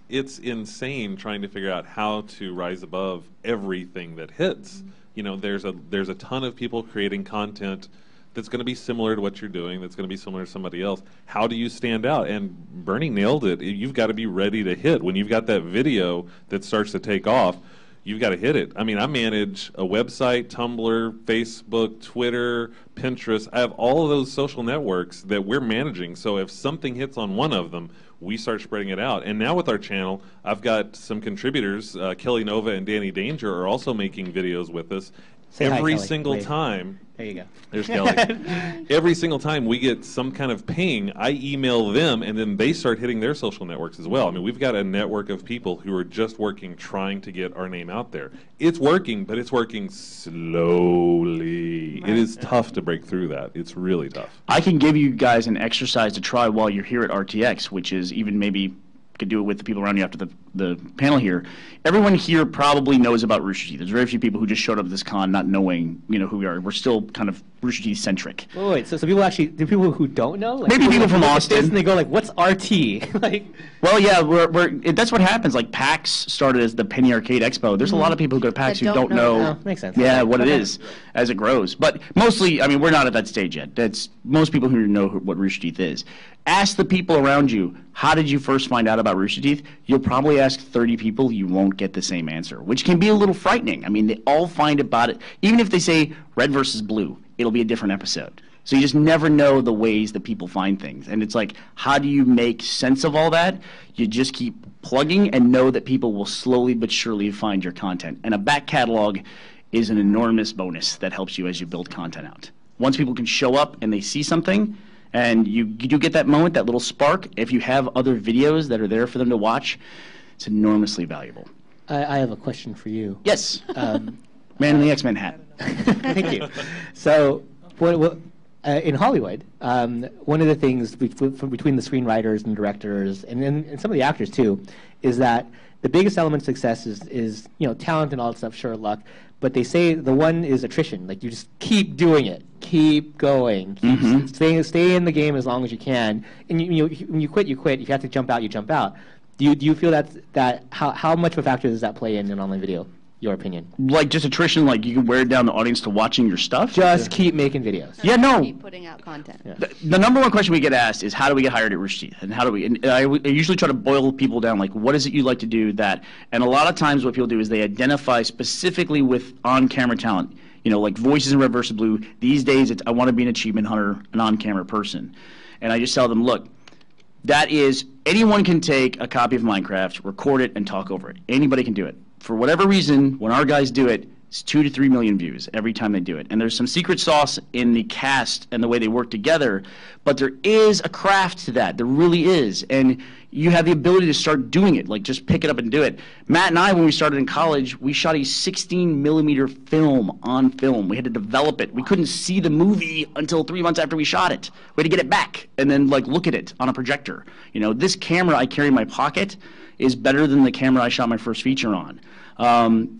It's insane trying to figure out how to rise above everything that hits. You know, there's a ton of people creating content that's going to be similar to what you're doing, that's going to be similar to somebody else. How do you stand out? And Bernie nailed it. You've got to be ready to hit. When you've got that video that starts to take off, you've got to hit it. I mean, I manage a website, Tumblr, Facebook, Twitter, Pinterest. I have all of those social networks that we're managing. So if something hits on one of them, we start spreading it out. And now with our channel, I've got some contributors. Kelly Nova and Danny Danger are also making videos with us. Say hi, Every Kelly. single Wave. time. There you go. There's Kelly. Every single time we get some kind of ping, I email them, and then they start hitting their social networks as well. I mean, we've got a network of people who are just working, trying to get our name out there. It's working, but it's working slowly. It is tough to break through that. It's really tough. I can give you guys an exercise to try while you're here at RTX, which is even maybe could do it with the people around you after the panel here. Everyone here probably knows about Rooster Teeth. There's very few people who just showed up at this con not knowing, who we are. We're still kind of Rooster Teeth centric. Wait, so people actually, do people who don't know? Like, Maybe people from look at Austin. this and they go like, what's RT? Like, Well, yeah, that's what happens. Like PAX started as the Penny Arcade Expo. There's a lot of people who go to PAX That who don't don't know. know. Oh, makes sense. Yeah, what it Okay. is as it grows. But mostly, I mean, we're not at that stage yet. That's most people who know what Rooster Teeth is. Ask the people around you, how did you first find out about Rooster Teeth? You'll probably ask 30 people, you won't get the same answer, which can be a little frightening. I mean, they all find about it. Even if they say red versus blue, it'll be a different episode. So you just never know the ways that people find things. And it's like, how do you make sense of all that? You just keep plugging and know that people will slowly but surely find your content. And a back catalog is an enormous bonus that helps you as you build content out. Once people can show up and they see something, and you do get that moment, that little spark, if you have other videos that are there for them to watch, it's enormously valuable. I have a question for you. Yes. Man in the X-Men hat. Thank you. So, in Hollywood, one of the things between the screenwriters and directors, and some of the actors too, is that the biggest element of success is talent and all that stuff, sure, luck. But they say the one is attrition. Like, you just keep doing it, keep going, stay in the game as long as you can. And when you quit, you quit. If you have to jump out, you jump out. Do you feel that how much of a factor does that play in an online video? your opinion? Like just attrition, like you can wear down the audience to watching your stuff? Just keep making videos. Yeah, no. Keep putting out content. Yeah. The number one question we get asked is how do we get hired at Rooster Teeth? And how do we, and I usually try to boil people down, like what is it you like to do that, and a lot of times what people do is they identify specifically with on-camera talent. You know, like voices in Red versus Blue. These days, I want to be an achievement hunter, an on-camera person. And I just tell them, look, that is, anyone can take a copy of Minecraft, record it, and talk over it. Anybody can do it. For whatever reason, when our guys do it, it's 2 to 3 million views every time they do it. And there's some secret sauce in the cast and the way they work together, but there is a craft to that. There really is. And you have the ability to start doing it, like just pick it up and do it. Matt and I, when we started in college, we shot a 16mm film on film. We had to develop it. We couldn't see the movie until 3 months after we shot it. We had to get it back and then like look at it on a projector. You know, this camera I carry in my pocket is better than the camera I shot my first feature on.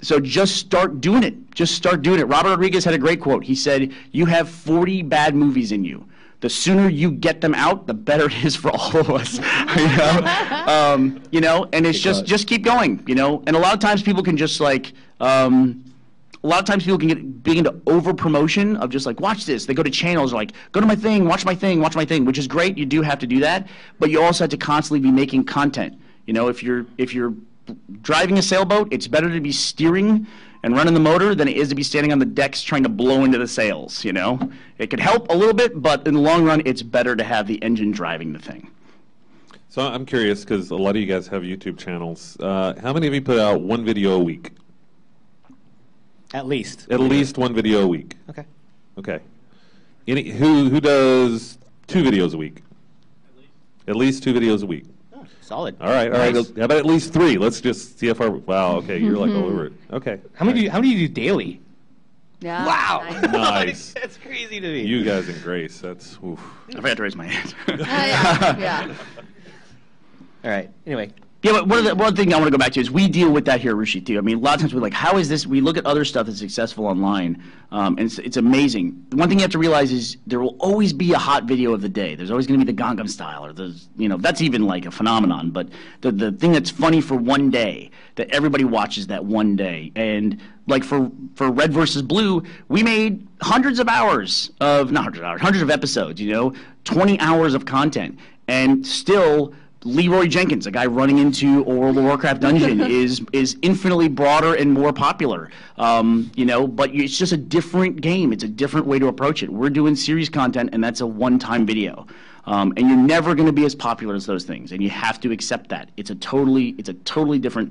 So just start doing it. Just start doing it. Robert Rodriguez had a great quote. He said, "You have 40 bad movies in you. The sooner you get them out, the better it is for all of us." You know, and it's just keep going. You know, and a lot of times people can just like. A lot of times people can get big into over promotion of just like, watch this. They go to channels like, go to my thing, watch my thing, watch my thing, which is great. You do have to do that, but you also have to constantly be making content. You know, if you're driving a sailboat, it's better to be steering and running the motor than it is to be standing on the decks trying to blow into the sails, you know? It could help a little bit, but in the long run, it's better to have the engine driving the thing. So I'm curious, because a lot of you guys have YouTube channels. How many of you put out one video a week? At least. At least one video a week. Okay. Okay. Who does 2 videos a week? At least 2 videos a week. Solid. All right, all right. Nice. How about at least 3? Let's just see if our. Wow. Okay, you're like all over it. Okay. How many do you do daily? Yeah. Wow. Nice. Nice. That's crazy to me. You guys in Grace. That's. Oof. I forgot to raise my hand. Yeah. All right. Anyway. Yeah, but one thing I want to go back to is we deal with that here at Rooster Teeth. I mean, a lot of times we're like, how is this? We look at other stuff that's successful online, and it's amazing. The one thing you have to realize is there will always be a hot video of the day. There's always going to be the Gangnam Style, or there's, you know, that's even like a phenomenon. But the thing that's funny for one day, that everybody watches that one day. And like for Red versus Blue, we made hundreds of hours of, not hundreds of hours, hundreds of episodes, you know, 20 hours of content, and still Leroy Jenkins, a guy running into a World of Warcraft dungeon, is infinitely broader and more popular. You know, but it's just a different game. It's a different way to approach it. We're doing series content, and that's a one-time video. And you're never going to be as popular as those things, and you have to accept that. It's a totally different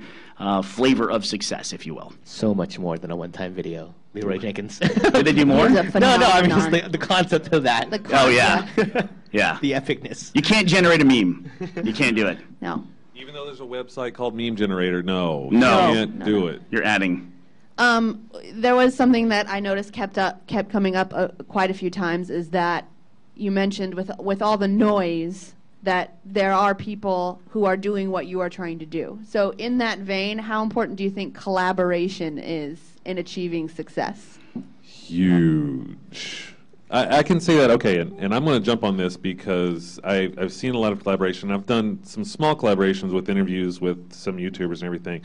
flavor of success, if you will. So much more than a one-time video. Leroy Jenkins. Did they do more? It was a No, I mean just phenomenon. the concept of that. The Oh yeah, concept. yeah. The epicness. You can't generate a meme. You can't do it. No. Even though there's a website called Meme Generator, no. No. You can't do it. You're adding. There was something that I noticed kept coming up quite a few times, is that you mentioned with all the noise that there are people who are doing what you are trying to do. So in that vein, how important do you think collaboration is in achieving success? Huge. I can say that, okay, and I'm going to jump on this because I've seen a lot of collaboration. I've done some small collaborations with interviews with some YouTubers and everything.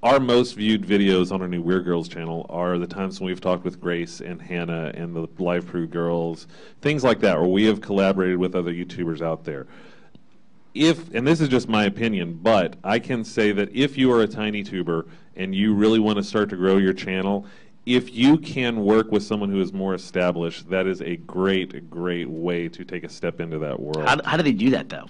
Our most viewed videos on our new Weird Girls channel are the times when we've talked with Grace and Hannah and the Live Crew girls, things like that, where we have collaborated with other YouTubers out there. And this is just my opinion, but I can say that if you are a tiny tuber and you really want to start to grow your channel, if you can work with someone who is more established, that is a great, great way to take a step into that world. How do they do that, though?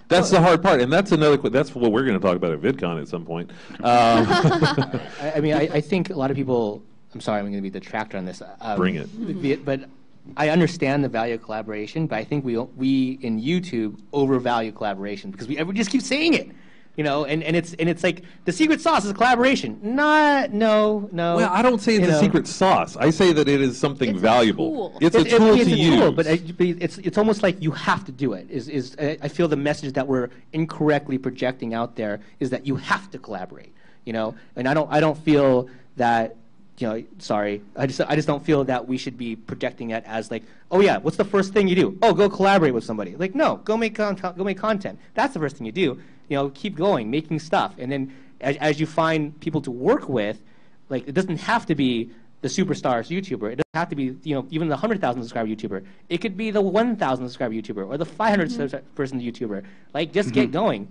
That's the hard part, and that's what we're going to talk about at VidCon at some point. I mean, I think a lot of people. I'm sorry, I'm going to be the detractor on this. Bring it. But I understand the value of collaboration, but I think we in YouTube overvalue collaboration because we just keep saying it, you know. And it's like the secret sauce is collaboration. No. Well, I don't say it's a secret sauce. I say that it is something It's a valuable. tool. It's a tool to use. Tool, but it's almost like you have to do it. I feel the message that we're incorrectly projecting out there is that you have to collaborate, you know. And I don't feel that. You know, sorry, I just don't feel that we should be projecting it as like, oh yeah, what's the first thing you do? Oh, go collaborate with somebody. Like, no, go make content. That's the first thing you do. You know, keep going, making stuff, and then as you find people to work with, Like, it doesn't have to be the superstar YouTuber. It doesn't have to be, even the 100,000 subscriber YouTuber. It could be the 1,000 subscriber YouTuber or the 500 person YouTuber. Like, just get going.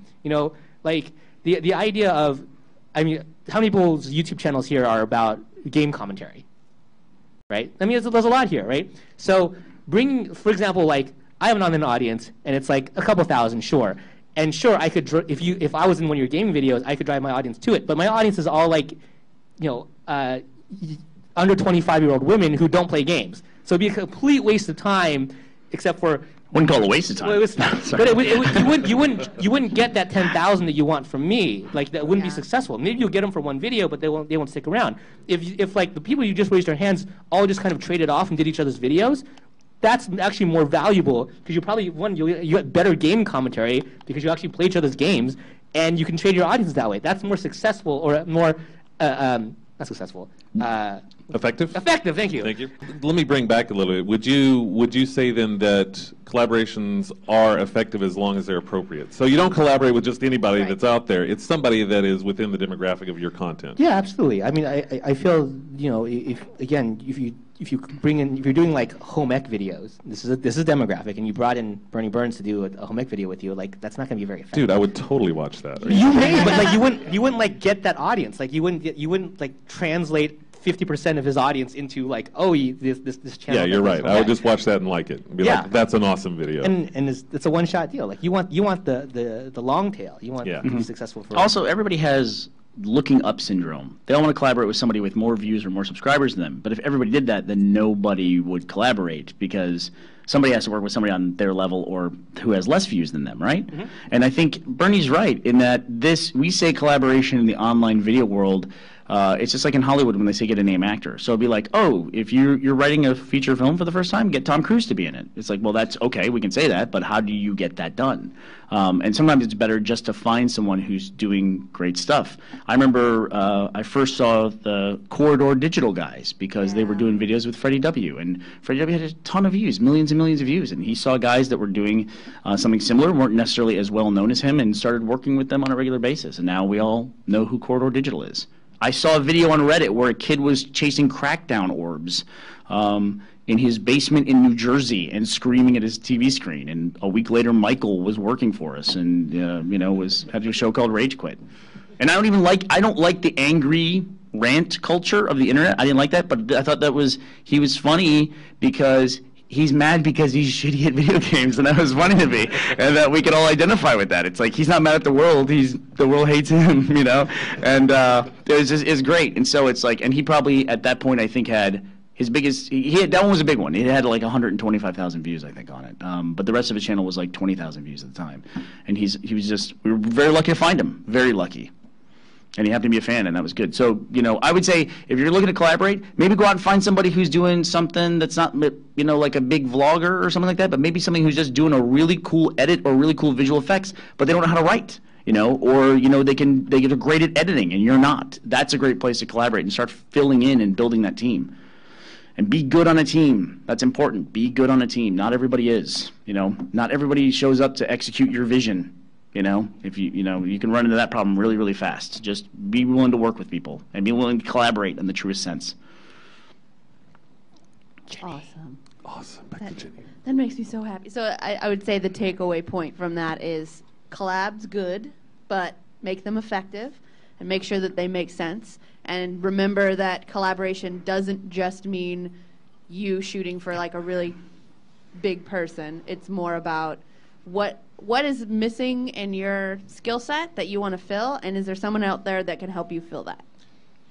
Like the idea of, I mean, how many people's YouTube channels here are about game commentary, right? I mean, there's a lot here, right? So for example, like, I have an online audience, and it's like a couple thousand, sure. And sure, I could, if I was in one of your gaming videos, I could drive my audience to it. But my audience is all like, under 25-year-old women who don't play games. So it'd be a complete waste of time, except for. Wouldn't call it a waste of time. Well, but you wouldn't get that 10,000 that you want from me. Like, that wouldn't be successful. Maybe you'll get them for one video, but they won't stick around. If like the people you just raised their hands all just kind of traded off and did each other's videos, that's actually more valuable, because you probably you get better game commentary because you actually play each other's games, and you can trade your audience that way. That's more successful, or more not successful. Effective? Effective, thank you. Thank you. Let me bring back a little bit. Would you say then that collaborations are effective as long as they're appropriate? So you don't collaborate with just anybody that's out there. It's somebody that is within the demographic of your content. Yeah, absolutely. I mean, I feel, if you're doing like home ec videos, this is demographic, and you brought in Bernie Burns to do a home ec video with you, like, that's not going to be very effective. Dude, I would totally watch that. You may, but like you wouldn't like get that audience. Like, you wouldn't like translate 50% of his audience into like, this channel. Yeah, you're right. I would just watch that and like it. And be like, that's an awesome video. And it's a one-shot deal. Like, you want the long tail. You want to be successful for. Also, everybody has looking up syndrome. They don't want to collaborate with somebody with more views or more subscribers than them. But if everybody did that, then nobody would collaborate, because somebody has to work with somebody on their level or who has less views than them, right? And I think Bernie's right in that we say collaboration in the online video world. It's just like in Hollywood when they say get a name actor. So it'd be like, if you're writing a feature film for the first time, get Tom Cruise to be in it. It's like, well, that's okay, we can say that, but how do you get that done? And sometimes it's better just to find someone who's doing great stuff. I remember I first saw the Corridor Digital guys because they were doing videos with Freddie W. And Freddie W. had a ton of views, millions and millions of views. And he saw guys that were doing something similar, weren't necessarily as well known as him, and started working with them on a regular basis. And now we all know who Corridor Digital is. I saw a video on Reddit where a kid was chasing crackdown orbs in his basement in New Jersey and screaming at his TV screen. And a week later, Michael was working for us and had a show called Rage Quit. And I don't like the angry rant culture of the internet. I didn't like that, but I thought he was funny because he's mad because he's shitty at video games, and that was funny to me, and that we could all identify with that. It's like, he's not mad at the world, the world hates him, and it's great. And so it's like, and he probably at that point I think had his biggest, that one was a big one. It had like 125,000 views I think on it, but the rest of his channel was like 20,000 views at the time, and we were very lucky to find him, very lucky. And he happened to be a fan, and that was good. So, I would say if you're looking to collaborate, maybe go out and find somebody who's doing something that's not, like a big vlogger or something like that, but maybe something who's just doing a really cool edit or really cool visual effects, but they don't know how to write, or, they get great at editing and you're not. That's a great place to collaborate and start filling in and building that team. And be good on a team. That's important. Be good on a team. Not everybody is, Not everybody shows up to execute your vision. If you can run into that problem really, really fast. Just be willing to work with people and be willing to collaborate in the truest sense. Awesome. Back to Jenny. That makes me so happy. So I would say the takeaway point from that is collabs good, but make them effective and make sure that they make sense. And remember that collaboration doesn't just mean you shooting for like a really big person. It's more about what is missing in your skill set that you want to fill, and is there someone out there that can help you fill that?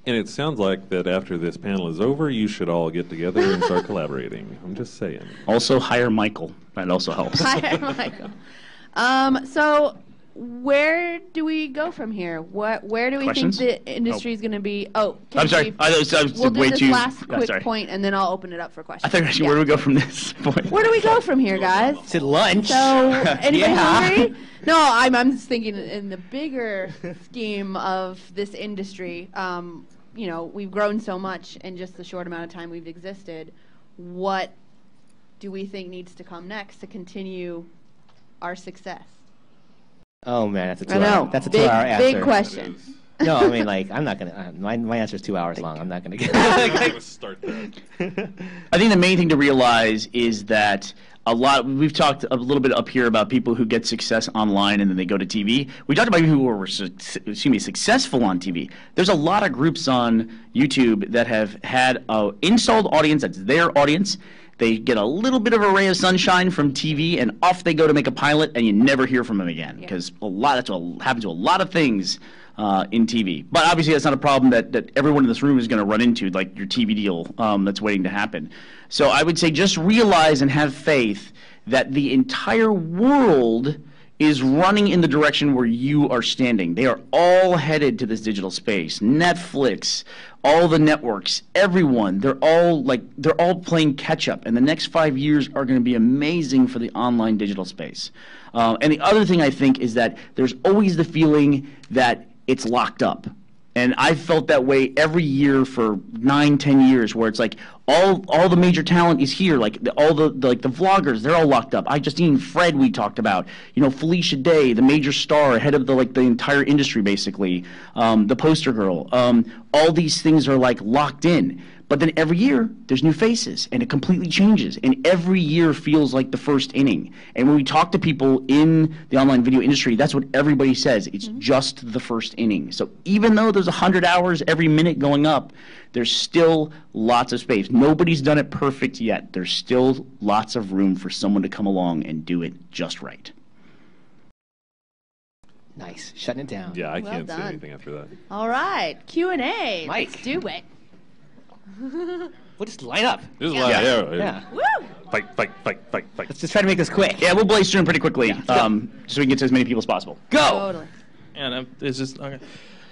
And it sounds like that after this panel is over, you should all get together and start collaborating. I'm just saying. Also hire Michael. That also helps. Hire Michael. So where do we go from here? Where do we Questions? think the industry is going to be? Oh, I'm sorry. We'll do this last quick point, and then I'll open it up for questions. I thought actually, where do we go from this point? Where do we go from here, guys? To lunch. So, anybody hungry? No, I'm just thinking in the bigger scheme of this industry. We've grown so much in just the short amount of time we've existed. What do we think needs to come next to continue our success? Oh man, that's a 2-hour answer. Big question. No, I mean, like, I'm not going to, my answer is 2 hours long. I'm not going to get I'm not gonna start that. I think the main thing to realize is that we've talked a little bit up here about people who get success online and then they go to TV. We talked about people who were successful on TV. There's a lot of groups on YouTube that have had an installed audience that's their audience. They get a little bit of a ray of sunshine from TV, and off they go to make a pilot, and you never hear from them again. Because that's what happens to a lot of things in TV. But obviously that's not a problem that everyone in this room is going to run into, like your TV deal that's waiting to happen. So I would say just realize and have faith that the entire world is running in the direction where you are standing. They are all headed to this digital space. Netflix, all the networks, everyone, they're all playing catch up. And the next 5 years are going to be amazing for the online digital space. And the other thing I think is that there's always the feeling that it's locked up. And I've felt that way every year for 9, 10 years, where it's like all the major talent is here, like all the vloggers, they're all locked up. Justine, Fred, we talked about, Felicia Day, the major star, head of the entire industry basically, the poster girl. All these things are locked in. But then every year, there's new faces, and it completely changes. And every year feels like the first inning. And when we talk to people in the online video industry, that's what everybody says. It's just the first inning. So even though there's 100 hours every minute going up, there's still lots of space. Nobody's done it perfect yet. There's still lots of room for someone to come along and do it just right. Nice. Shutting it down. Yeah, I Well can't done. say anything after that. All right, Q&A. Mike. Let's do it. We'll just line up. This is Yeah. Woo! Fight. Let's just try to make this quick. Yeah, we'll blaze through them pretty quickly, so we can get to as many people as possible. Go! Totally. And it's just okay.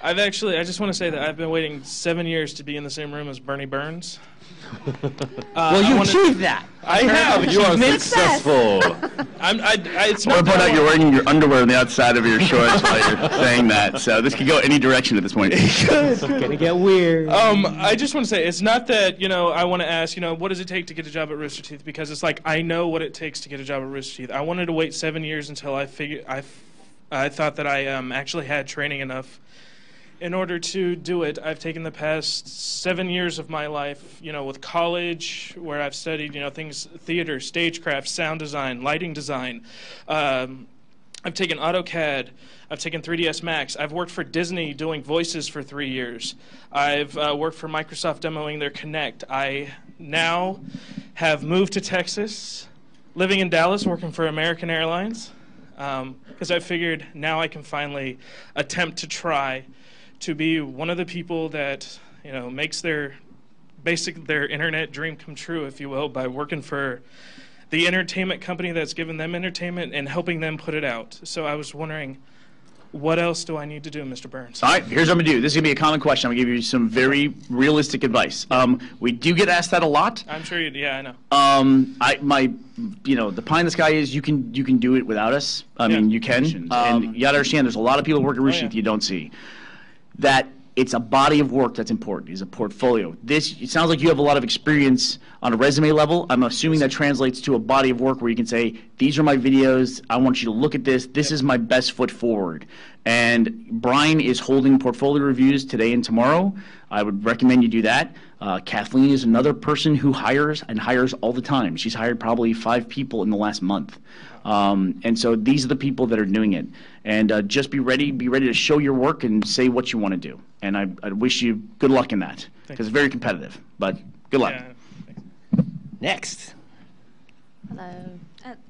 I just want to say that I've been waiting 7 years to be in the same room as Bernie Burns. Well, you achieved that. I have. You are Success. successful. It's I want not to point out that you're wearing your underwear on the outside of your shorts while you're saying that, so this could go any direction at this point. It's gonna get weird. I just want to say it's not that I want to ask what does it take to get a job at Rooster Teeth, because it's like I know what it takes to get a job at Rooster Teeth. I wanted to wait 7 years until I thought that I actually had training enough in order to do it. I've taken the past 7 years of my life, with college, where I've studied, things, theater, stagecraft, sound design, lighting design. I've taken AutoCAD. I've taken 3ds Max. I've worked for Disney doing voices for 3 years. I've worked for Microsoft demoing their Kinect. I now have moved to Texas, living in Dallas, working for American Airlines, because I figured now I can finally attempt to try to be one of the people that makes their internet dream come true, if you will, by working for the entertainment company that's given them entertainment and helping them put it out. So I was wondering, what else do I need to do, Mr. Burns? All right, here's what I'm going to do. This is going to be a common question. I'm going to give you some very realistic advice. We do get asked that a lot. I'm sure I know. The pie in the sky is you can do it without us. I mean, you can. And you got to understand, there's a lot of people who work at Rooster Teeth you don't see. That it's a body of work that's important. It's a portfolio. It sounds like you have a lot of experience on a resume level. I'm assuming that translates to a body of work where you can say, these are my videos. I want you to look at this. This is my best foot forward. And Brian is holding portfolio reviews today and tomorrow. I would recommend you do that. Kathleen is another person who hires all the time. She's hired probably 5 people in the last month. And so these are the people that are doing it. And just be ready to show your work and say what you want to do. And I wish you good luck in that, because it's very competitive. But good luck. Yeah. Next. Hello.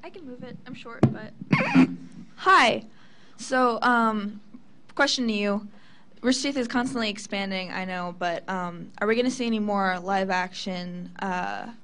I can move it. I'm short, but. Hi. So, question to you. Rooster Teeth is constantly expanding, I know, but are we going to see any more live action, not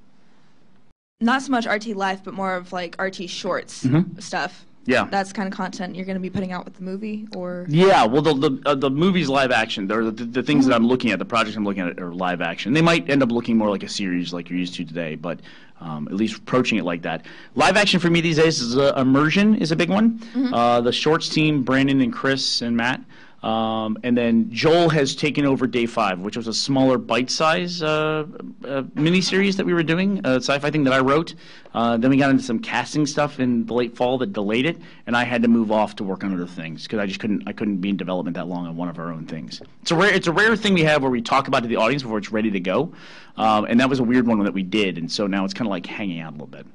so much RT Live, but more of RT Shorts stuff? Yeah. That's kind of content you're going to be putting out with the movie, or? Yeah, well, the movie's live action. The things that I'm looking at, the projects I'm looking at are live action. They might end up looking more like a series like you're used to today, but at least approaching it like that. Live action for me these days is immersion is a big one. The Shorts team, Brandon and Chris and Matt, And then Joel has taken over Day 5, which was a smaller bite-size miniseries that we were doing, a sci-fi thing that I wrote. Then we got into some casting stuff in the late fall that delayed it, and I had to move off to work on other things because I couldn't be in development that long on one of our own things. It's a rare thing we have where we talk about it to the audience before it's ready to go, and that was a weird one that we did, and so now it's kind of like hanging out a little bit.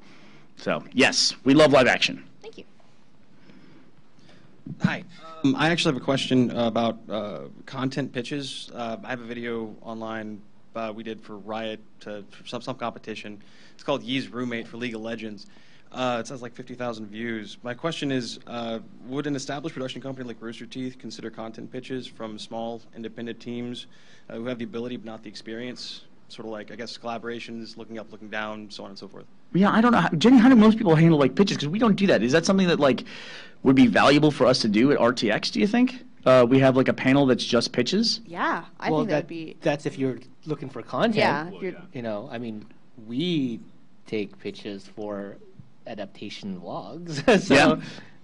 So yes, we love live action. Thank you. Hi. I actually have a question about content pitches. I have a video online we did for Riot for some competition. It's called Yee's Roommate for League of Legends. It says like 50,000 views. My question is, would an established production company like Rooster Teeth consider content pitches from small independent teams who have the ability but not the experience? Sort of like, I guess, collaborations, looking up, looking down, so on and so forth. Yeah, I don't know. Jenny, how do most people handle like pitches? Because we don't do that. Is that something that like would be valuable for us to do at RTX, do you think? We have like a panel that's just pitches? Yeah, I think that would be... That's if you're looking for content. Yeah. You know, I mean, we take pitches for adaptation vlogs.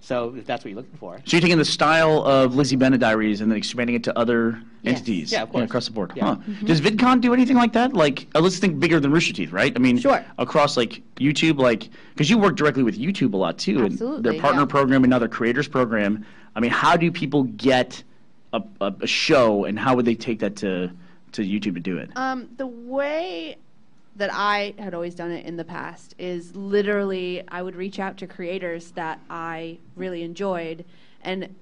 So if that's what you're looking for. So you're taking the style of Lizzie Bennet Diaries and then expanding it to other entities? Yeah, of course. Across the board. Yeah. Huh. Does VidCon do anything like that? Like, let's think bigger than Rooster Teeth, right? I mean, Sure. Across like YouTube, like, because you work directly with YouTube a lot too. Absolutely, And their partner program and now their creators program. I mean, how do people get a show and how would they take that to YouTube to do it? The way that I had always done it in the past is literally I would reach out to creators that I really enjoyed. And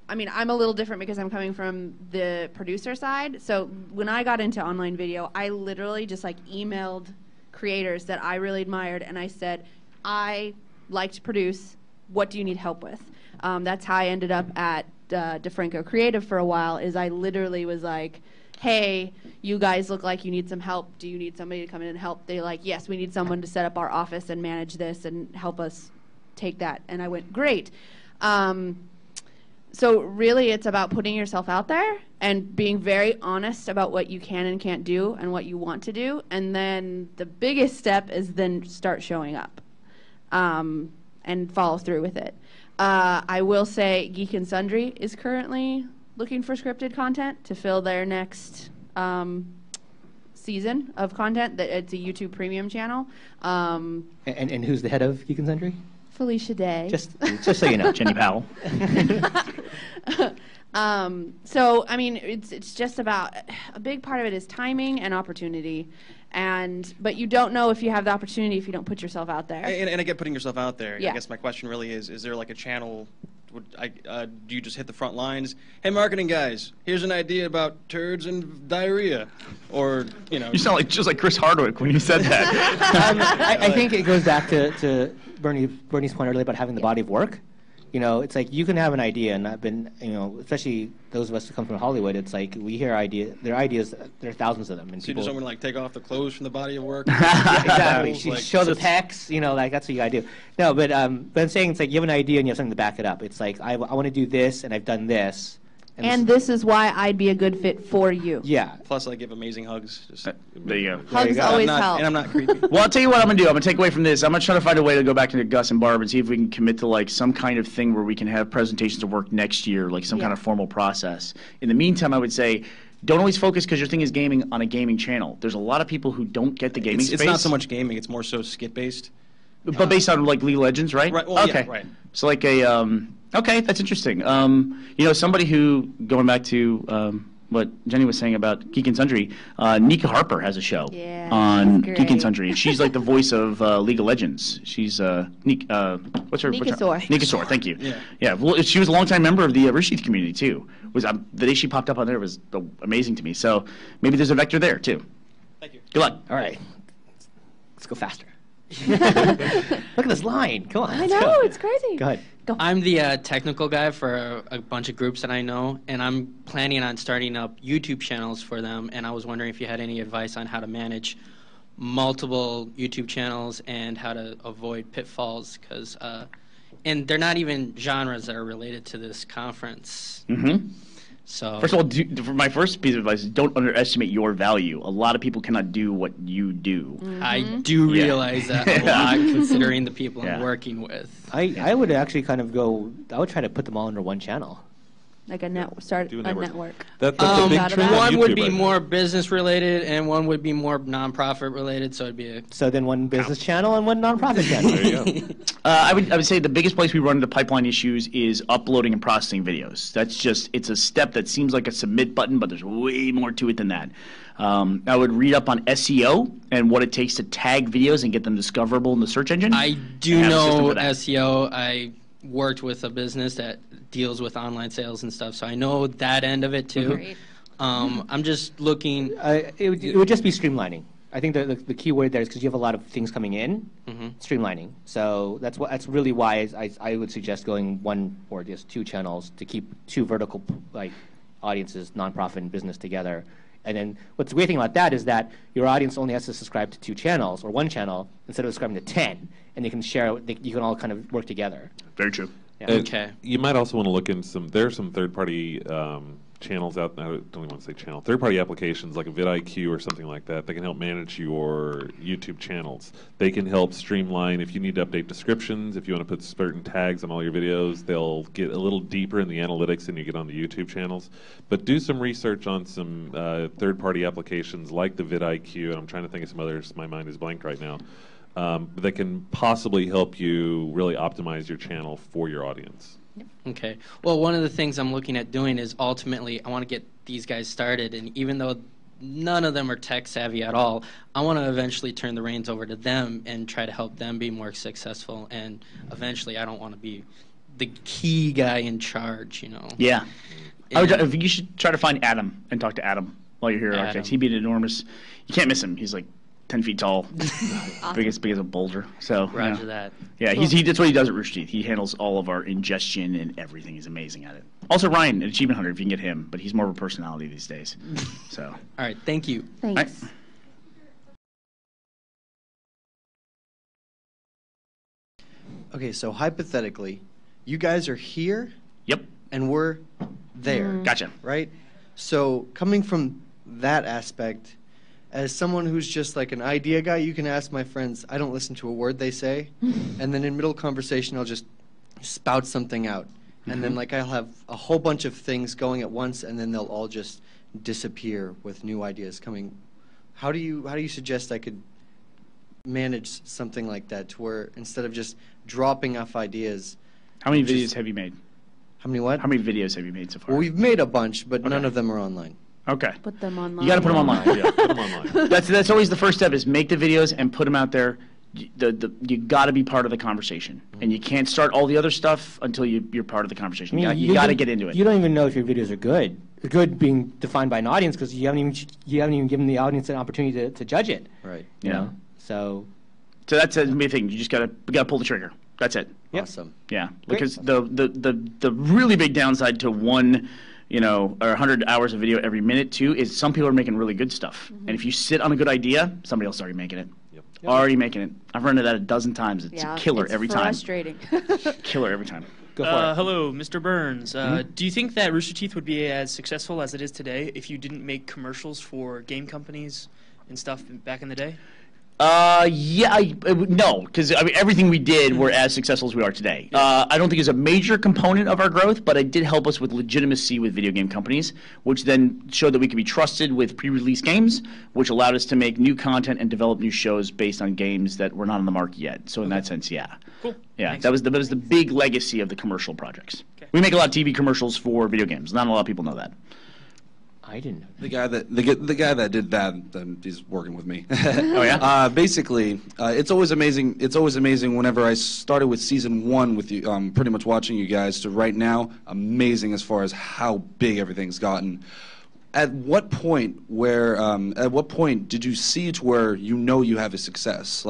I mean, I'm a little different because I'm coming from the producer side. So when I got into online video, I literally just like emailed creators that I really admired and I said, I like to produce, what do you need help with? That's how I ended up at DeFranco Creative for a while, is I literally was like, hey, you guys look like you need some help. Do you need somebody to come in and help? They're like, yes, we need someone to set up our office and manage this and help us take that. And I went, great. So really it's about putting yourself out there and being very honest about what you can and can't do and what you want to do. And then the biggest step is then start showing up and follow through with it. I will say Geek and Sundry is currently looking for scripted content to fill their next season of content. It's a YouTube premium channel. And who's the head of Geek and Sundry? Felicia Day. Just so you know, Jenny Powell. So I mean, it's just about, a big part of it is timing and opportunity, but you don't know if you have the opportunity if you don't put yourself out there. And I get putting yourself out there. Yeah. I guess my question really is there like a channel? Do you just hit the front lines? Hey, marketing guys, here's an idea about turds and diarrhea, or you know. You sound like just like Chris Hardwick when you said that. I think it goes back to Bernie's point earlier about having the body of work. You know, it's like you can have an idea, and I've been, you know, especially those of us who come from Hollywood, it's like we hear there are ideas, there are thousands of them. And so you just don't want to like take off the clothes from the body of work? Yeah, exactly. Like, show the pecs, you know, like that's what you gotta do. No, but I'm saying it's like you have an idea and you have something to back it up. It's like I want to do this, and I've done this. And this is why I'd be a good fit for you. Yeah. Plus, I give amazing hugs. Just, there you go. Hugs always help. And I'm not creepy. Well, I'll tell you what I'm going to do. I'm going to take away from this. I'm going to try to find a way to go back to Gus and Barb and see if we can commit to like some kind of thing where we can have presentations of work next year, like some kind of formal process. In the meantime, I would say don't always focus because your thing is gaming on a gaming channel. There's a lot of people who don't get the gaming space. It's not so much gaming. It's more so skit-based. But based on like League of Legends, right? Right. Well, okay. Yeah, right. So like okay, that's interesting. You know, somebody who, going back to what Jenny was saying about Geek and Sundry, Nika Harper has a show on Geek and Sundry, and she's like the voice of League of Legends. She's what's her? Nikasor. Nikasor, thank you. Yeah. Yeah. Well, she was a longtime member of the Rooster Teeth community too. The day she popped up on there was amazing to me. So maybe there's a vector there too. Thank you. Good luck. All right. Let's go faster. Look at this line. Come on. I know, it's crazy. Go ahead. I'm the technical guy for a bunch of groups that I know, and I'm planning on starting up YouTube channels for them, and I was wondering if you had any advice on how to manage multiple YouTube channels and how to avoid pitfalls, because and they're not even genres that are related to this conference. Mm-hmm. So first of all, for my first piece of advice is don't underestimate your value. A lot of people cannot do what you do. I do realize that a lot, considering the people I'm working with. I would actually kind of I would try to put them all under one channel. Like start Do a network. That's a big trend on One YouTube would be right now. more business related, and one would be more nonprofit related. So it'd be a So then one business channel and one nonprofit channel. There you go. I would say the biggest place we run into pipeline issues is uploading and processing videos. It's a step that seems like a submit button, but there's way more to it than that. I would read up on SEO and what it takes to tag videos and get them discoverable in the search engine. I do have a system know for that. SEO. I worked with a business that deals with online sales and stuff, so I know that end of it too. Great. I'm just looking. It would just be streamlining. I think the key word there is because you have a lot of things coming in, streamlining. So that's really why I would suggest going one or just two channels to keep two vertical audiences, nonprofit and business together. And then what's the great thing about that is that your audience only has to subscribe to two channels or one channel instead of subscribing to 10, and they can share. You can all kind of work together. Very true. Yeah. Okay. You might also want to look in there's some third-party channels out. I don't even want to say channel. Third-party applications like a vidIQ or something like that can help manage your YouTube channels. They can help streamline if you need to update descriptions. If you want to put certain tags on all your videos, they'll get a little deeper in the analytics than you get on the YouTube channels. But do some research on some third-party applications like the vidIQ, and I'm trying to think of some others. My mind is blank right now. That can possibly help you really optimize your channel for your audience. Okay. Well, one of the things I'm looking at doing is ultimately I want to get these guys started, and even though none of them are tech savvy at all, I want to eventually turn the reins over to them and try to help them be more successful. And eventually, I don't want to be the key guy in charge, you know. Yeah. You should try to find Adam and talk to Adam while you're here at Adam. RTX. He'd be an enormous. You can't miss him. He's like 10 feet tall, big as a boulder. So Roger that. Yeah, that's what he does at Rooster Teeth. He handles all of our ingestion and everything. He's amazing at it. Also, Ryan, an Achievement Hunter, if you can get him, but he's more of a personality these days. So. All right. Thank you. Thanks. Right. Okay, so hypothetically, you guys are here Yep. and we're there. Gotcha. Right? So coming from that aspect, as someone who's just like an idea guy, you can ask my friends, I don't listen to a word they say, and then in middle conversation I'll just spout something out. And then like I'll have a whole bunch of things going at once, and then they'll all just disappear with new ideas coming. How do you suggest I could manage something like that to where instead of just dropping off ideas? How many videos have you made? How many what? How many videos have you made so far? Well, we've made a bunch, but none of them are online. Okay. Put them online. You got to put them online. Yeah, put them online. That's always the first step, is make the videos and put them out there. You got to be part of the conversation, and you can't start all the other stuff until you're part of the conversation. You got to get into it. You don't even know if your videos are good. Good being defined by an audience because you haven't even given the audience an opportunity to judge it. Right. You know? So that's a main thing. You just got to pull the trigger. That's it. Awesome. Yeah, Great. because the really big downside to one, or 100 hours of video every minute too is some people are making really good stuff, and if you sit on a good idea, somebody else is already making it. Yep. Already making it. I've run into that a dozen times. It's a killer it's every time. frustrating. Killer every time. go for it. Hello, Mr. Burns. Do you think that Rooster Teeth would be as successful as it is today if you didn't make commercials for game companies and stuff back in the day? No, because everything we did were as successful as we are today. I don't think it's a major component of our growth, but it did help us with legitimacy with video game companies, which then showed that we could be trusted with pre-release games, which allowed us to make new content and develop new shows based on games that were not on the market yet. So in that sense, yeah. Cool. Yeah, Thanks. that was the big legacy of the commercial projects. Okay. We make a lot of TV commercials for video games. Not a lot of people know that. I didn't know. The guy that did that, he's working with me. Oh yeah. Basically, it's always amazing. It's always amazing. Whenever I started with season 1 with you, pretty much watching you guys to right now, amazing as far as how big everything's gotten. At what point did you see to where you have a success?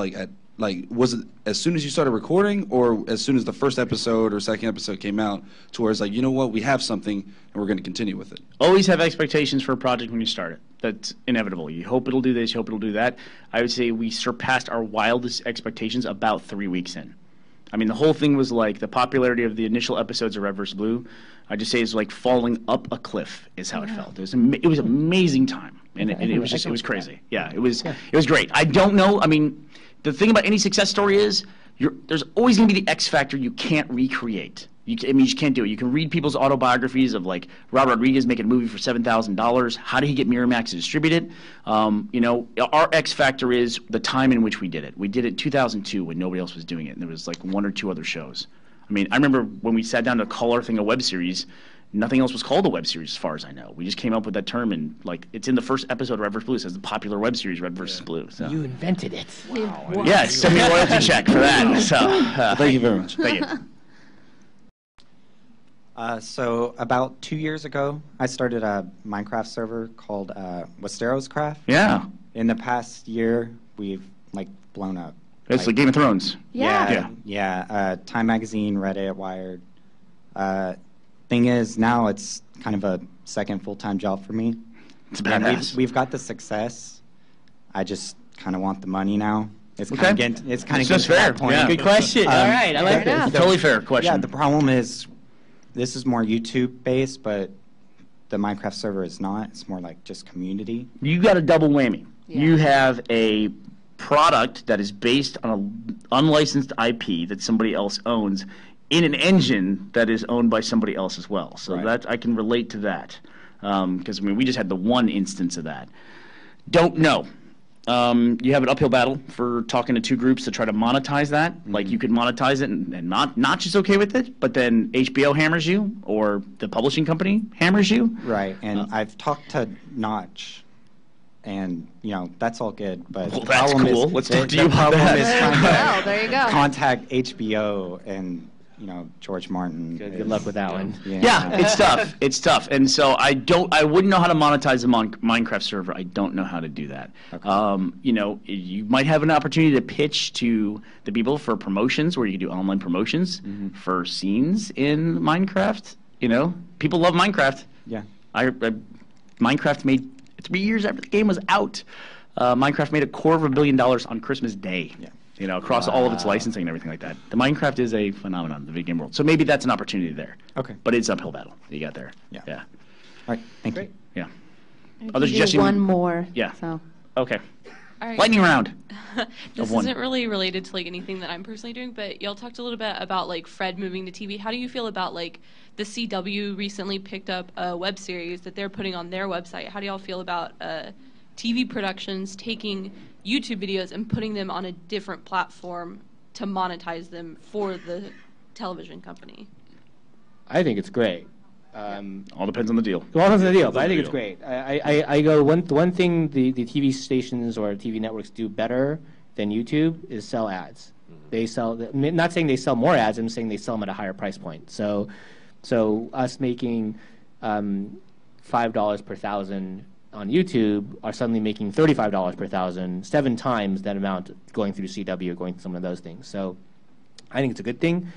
Was it as soon as you started recording, or as soon as the first episode or second episode came out, to where it's like, you know what, we have something and we're going to continue with it? Always have expectations for a project when you start it. That's inevitable. You hope it'll do this, you hope it'll do that. I would say we surpassed our wildest expectations about 3 weeks in. I mean, the whole thing was like the popularity of the initial episodes of Red vs. Blue. I just say it's like falling up a cliff is how it felt. It was an amazing time, and it was crazy. Yeah, it was great. I don't know. I mean, the thing about any success story is there's always going to be the X factor you can't recreate. I mean, you just can't do it. You can read people's autobiographies of like Rob Rodriguez making a movie for $7,000. How did he get Miramax to distribute it? You know, our X factor is the time in which we did it. We did it in 2002 when nobody else was doing it, and there was like 1 or 2 other shows. I mean, I remember when we sat down to call our thing a web series, nothing else was called a web series as far as I know. We just came up with that term, and like it's in the first episode of Red vs. Blue. It says the popular web series Red vs. Blue. So. You invented it. Wow. Yes, send me a royalty check for that. So Thank you very much. thank you. So about 2 years ago, I started a Minecraft server called Westeros Craft. Yeah. In the past year, we've like blown up. It's like Game of Thrones. Yeah. Time Magazine, Reddit, Wired. Thing is, now it's kind of a second full-time job for me. It's badass. We've got the success. I just kind of want the money now. It's Okay. kind of getting. It's kind of It's just getting to fair. that point. Yeah. Good question. All right, I like this. Totally fair question. Yeah, the problem is, this is more YouTube-based, but the Minecraft server is not. It's more like just community. You got a double whammy. Yeah. You have a product that is based on an unlicensed IP that somebody else owns in an engine that is owned by somebody else as well. So Right. that I can relate to that. Because, I mean, we just had the one instance of that. Don't know. You have an uphill battle for talking to 2 groups to try to monetize that. Like, you could monetize it and not just okay with it, but then HBO hammers you or the publishing company hammers you. Right, and I've talked to Notch, and you know that's all good. But Well, the that's problem cool. is, Let's the, talk to the you about problem that. is trying Well, to there you go. contact HBO and George Martin. Good luck with that one. Yeah, it's tough. It's tough, and so I wouldn't know how to monetize a Minecraft server. I don't know how to do that. Okay. You know, you might have an opportunity to pitch to the people for promotions, where you can do online promotions for scenes in Minecraft. You know, people love Minecraft. Yeah. Minecraft made 3 years after the game was out. Minecraft made $250 million on Christmas Day. Yeah. You know, across all of its licensing and everything like that. The Minecraft is a phenomenon in the video game world. So maybe that's an opportunity there. Okay. But it's uphill battle that you got there. Yeah. Yeah. All right. Thank you. Yeah. I Other can do suggestion? one more. Yeah. So. Okay. All right. Lightning round. This one. isn't really related to like anything that I'm personally doing, but y'all talked a little bit about like Fred moving to TV. How do you feel about like the CW recently picked up a web series that they're putting on their website? How do y'all feel about TV productions taking YouTube videos and putting them on a different platform to monetize them for the television company? I think it's great. All depends on the deal. Well, that's the deal, but I think it's great. I go one thing the TV stations or TV networks do better than YouTube is sell ads. They sell, not saying they sell more ads, I'm saying they sell them at a higher price point. So us making $5 per thousand on YouTube are suddenly making $35 per thousand, 7 times that amount going through CW or going through some of those things. So I think it's a good thing.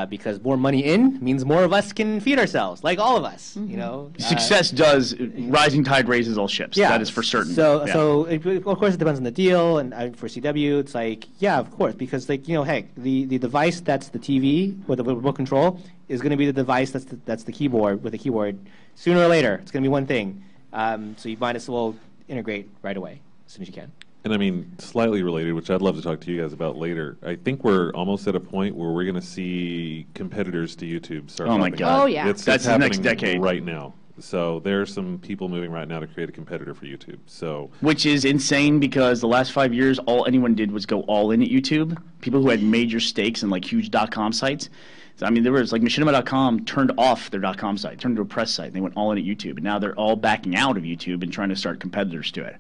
Because more money in means more of us can feed ourselves, like all of us, you know. Success does, rising tide raises all ships. Yeah, That is for certain. So, Yeah. of course, it depends on the deal. And for CW, it's like, yeah, of course, because like heck, the device that's the TV with the remote control is going to be the device that's the keyboard with the keyboard. Sooner or later, it's going to be one thing. So you might as well integrate right away as soon as you can. And I mean, slightly related, which I'd love to talk to you guys about later. I think we're almost at a point where we're going to see competitors to YouTube start. Oh my popping God. up. Oh, yeah. It's That's the happening next decade. right now. So there are some people moving right now to create a competitor for YouTube. So Which is insane because the last 5 years, all anyone did was go all in at YouTube. People who had major stakes in like huge .com sites. So, I mean, there was like machinima.com turned off their .com site, turned to a press site. And they went all in at YouTube, and now they're all backing out of YouTube and trying to start competitors to it.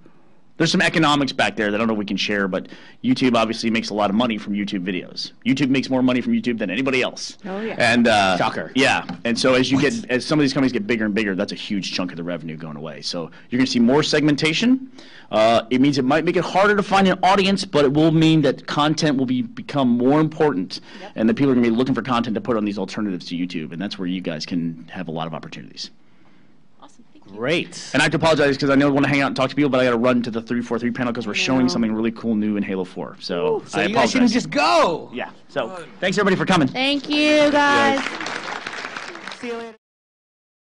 There's some economics back there that I don't know if we can share, but YouTube obviously makes a lot of money from YouTube videos. YouTube makes more money from YouTube than anybody else. Oh, yeah. And Shocker. Yeah, and so as some of these companies get bigger and bigger, that's a huge chunk of the revenue going away. So you're going to see more segmentation. It means it might make it harder to find an audience, but it will mean that content will become more important, and that people are going to be looking for content to put on these alternatives to YouTube, and that's where you guys can have a lot of opportunities. Awesome. Thank you. Great. And I have to apologize because I know I want to hang out and talk to people, but I got to run to the 343 panel because we're showing something really cool new in Halo 4. So, So I you guys shouldn't apologize. just go. Yeah. So thanks everybody for coming. Thank you, guys. See you later.